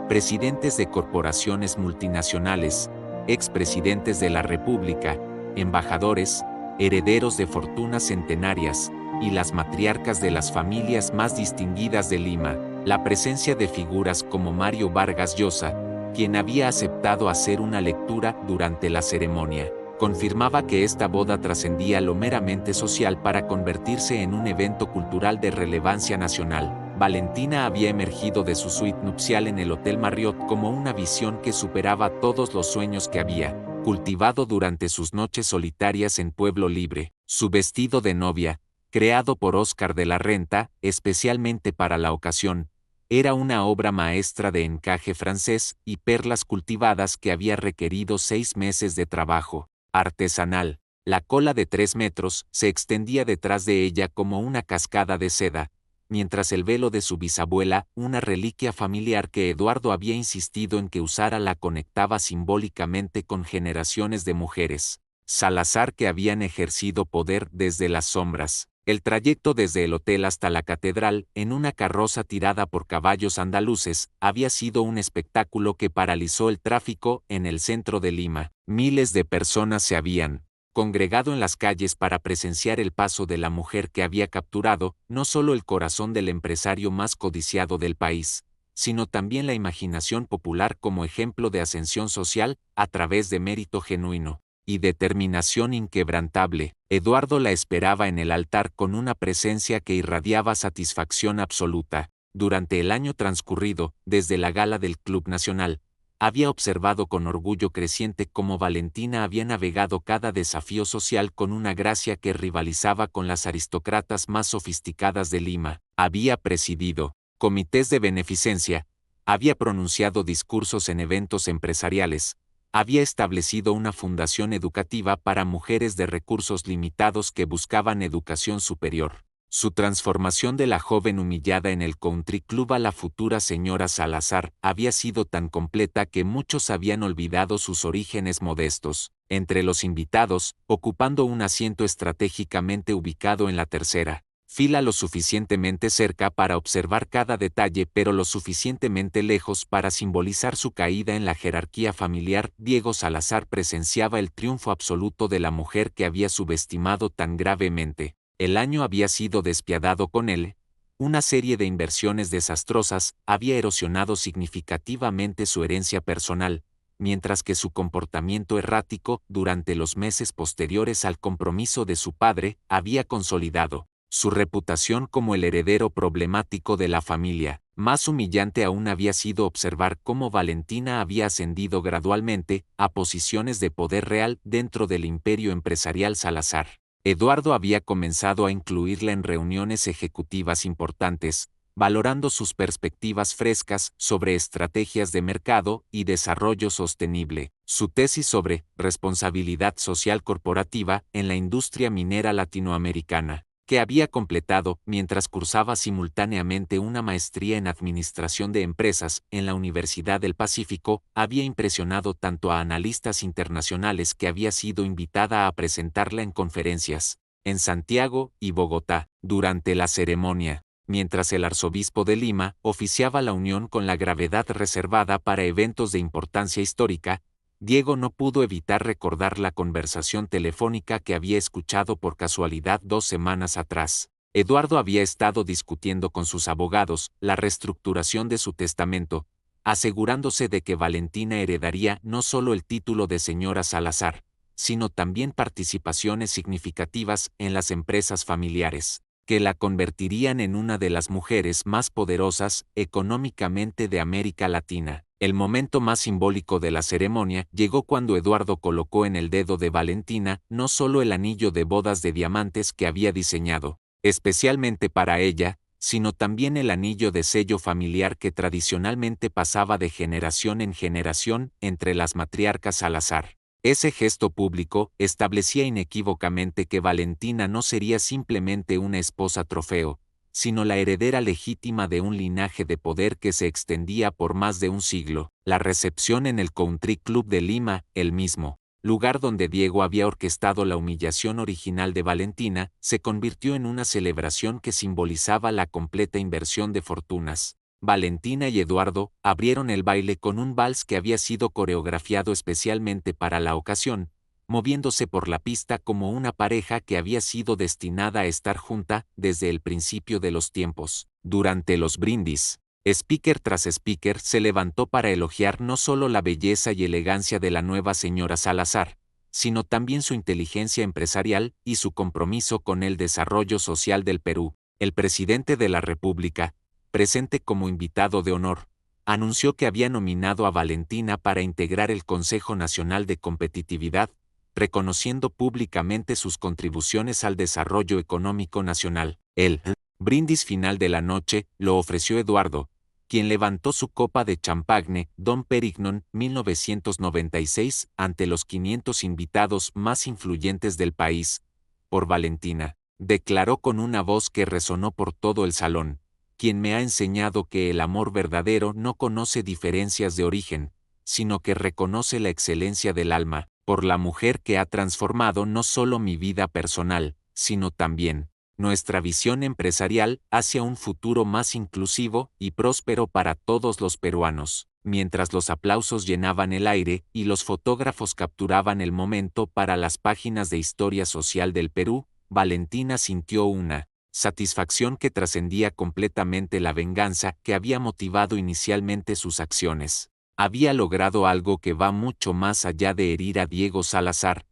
presidentes de corporaciones multinacionales, expresidentes de la República, embajadores, herederos de fortunas centenarias, y las matriarcas de las familias más distinguidas de Lima. La presencia de figuras como Mario Vargas Llosa, quien había aceptado hacer una lectura durante la ceremonia, confirmaba que esta boda trascendía lo meramente social para convertirse en un evento cultural de relevancia nacional. Valentina había emergido de su suite nupcial en el Hotel Marriott como una visión que superaba todos los sueños que había cultivado durante sus noches solitarias en Pueblo Libre. Su vestido de novia, creado por Oscar de la Renta especialmente para la ocasión, era una obra maestra de encaje francés y perlas cultivadas que había requerido 6 meses de trabajo artesanal. La cola de 3 metros se extendía detrás de ella como una cascada de seda, mientras el velo de su bisabuela, una reliquia familiar que Eduardo había insistido en que usara, la conectaba simbólicamente con generaciones de mujeres Salazar que habían ejercido poder desde las sombras. El trayecto desde el hotel hasta la catedral, en una carroza tirada por caballos andaluces, había sido un espectáculo que paralizó el tráfico en el centro de Lima. Miles de personas se habían congregado en las calles para presenciar el paso de la mujer que había capturado no solo el corazón del empresario más codiciado del país, sino también la imaginación popular como ejemplo de ascensión social a través de mérito genuino y determinación inquebrantable. Eduardo la esperaba en el altar con una presencia que irradiaba satisfacción absoluta. Durante el año transcurrido, desde la gala del Club Nacional, había observado con orgullo creciente cómo Valentina había navegado cada desafío social con una gracia que rivalizaba con las aristócratas más sofisticadas de Lima. Había presidido comités de beneficencia, había pronunciado discursos en eventos empresariales, había establecido una fundación educativa para mujeres de recursos limitados que buscaban educación superior. Su transformación de la joven humillada en el country club a la futura señora Salazar había sido tan completa que muchos habían olvidado sus orígenes modestos. Entre los invitados, ocupando un asiento estratégicamente ubicado en la tercera Fila lo suficientemente cerca para observar cada detalle, pero lo suficientemente lejos para simbolizar su caída en la jerarquía familiar. Diego Salazar presenciaba el triunfo absoluto de la mujer que había subestimado tan gravemente. El año había sido despiadado con él. Una serie de inversiones desastrosas había erosionado significativamente su herencia personal, mientras que su comportamiento errático durante los meses posteriores al compromiso de su padre había consolidado su reputación como el heredero problemático de la familia. Más humillante aún había sido observar cómo Valentina había ascendido gradualmente a posiciones de poder real dentro del imperio empresarial Salazar. Eduardo había comenzado a incluirla en reuniones ejecutivas importantes, valorando sus perspectivas frescas sobre estrategias de mercado y desarrollo sostenible. Su tesis sobre responsabilidad social corporativa en la industria minera latinoamericana, que había completado mientras cursaba simultáneamente una maestría en Administración de Empresas en la Universidad del Pacífico, había impresionado tanto a analistas internacionales que había sido invitada a presentarla en conferencias en Santiago y Bogotá. Durante la ceremonia, mientras el arzobispo de Lima oficiaba la unión con la gravedad reservada para eventos de importancia histórica, Diego no pudo evitar recordar la conversación telefónica que había escuchado por casualidad 2 semanas atrás. Eduardo había estado discutiendo con sus abogados la reestructuración de su testamento, asegurándose de que Valentina heredaría no solo el título de señora Salazar, sino también participaciones significativas en las empresas familiares, que la convertirían en una de las mujeres más poderosas económicamente de América Latina. El momento más simbólico de la ceremonia llegó cuando Eduardo colocó en el dedo de Valentina no solo el anillo de bodas de diamantes que había diseñado especialmente para ella, sino también el anillo de sello familiar que tradicionalmente pasaba de generación en generación entre las matriarcas Salazar. Ese gesto público establecía inequívocamente que Valentina no sería simplemente una esposa trofeo, sino la heredera legítima de un linaje de poder que se extendía por más de un siglo. La recepción en el Country Club de Lima, el mismo lugar donde Diego había orquestado la humillación original de Valentina, se convirtió en una celebración que simbolizaba la completa inversión de fortunas. Valentina y Eduardo abrieron el baile con un vals que había sido coreografiado especialmente para la ocasión, moviéndose por la pista como una pareja que había sido destinada a estar junta desde el principio de los tiempos. Durante los brindis, speaker tras speaker se levantó para elogiar no solo la belleza y elegancia de la nueva señora Salazar, sino también su inteligencia empresarial y su compromiso con el desarrollo social del Perú. El presidente de la República, presente como invitado de honor, anunció que había nominado a Valentina para integrar el Consejo Nacional de Competitividad, reconociendo públicamente sus contribuciones al desarrollo económico nacional. El brindis final de la noche lo ofreció Eduardo, quien levantó su copa de champagne Dom Perignon 1996 ante los 500 invitados más influyentes del país. Por Valentina, declaró con una voz que resonó por todo el salón, quien me ha enseñado que el amor verdadero no conoce diferencias de origen, sino que reconoce la excelencia del alma, por la mujer que ha transformado no solo mi vida personal, sino también nuestra visión empresarial hacia un futuro más inclusivo y próspero para todos los peruanos. Mientras los aplausos llenaban el aire y los fotógrafos capturaban el momento para las páginas de historia social del Perú, Valentina sintió una satisfacción que trascendía completamente la venganza que había motivado inicialmente sus acciones. Había logrado algo que va mucho más allá de herir a Diego Salazar.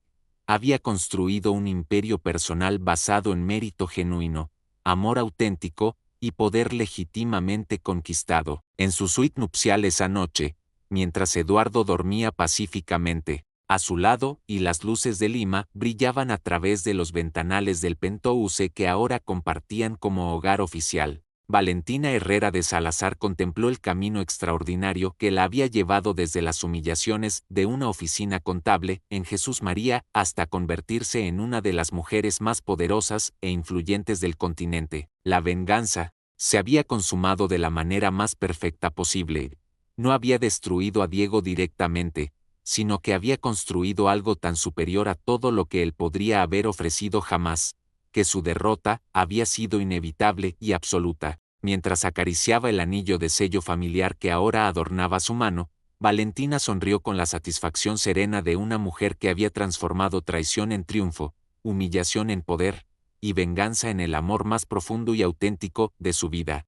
Había construido un imperio personal basado en mérito genuino, amor auténtico y poder legítimamente conquistado. En su suite nupcial esa noche, mientras Eduardo dormía pacíficamente, a su lado y las luces de Lima brillaban a través de los ventanales del penthouse que ahora compartían como hogar oficial. Valentina Herrera de Salazar contempló el camino extraordinario que la había llevado desde las humillaciones de una oficina contable en Jesús María hasta convertirse en una de las mujeres más poderosas e influyentes del continente. La venganza se había consumado de la manera más perfecta posible. No había destruido a Diego directamente, sino que había construido algo tan superior a todo lo que él podría haber ofrecido jamás. que su derrota había sido inevitable y absoluta. Mientras acariciaba el anillo de sello familiar que ahora adornaba su mano, Valentina sonrió con la satisfacción serena de una mujer que había transformado traición en triunfo, humillación en poder, y venganza en el amor más profundo y auténtico de su vida.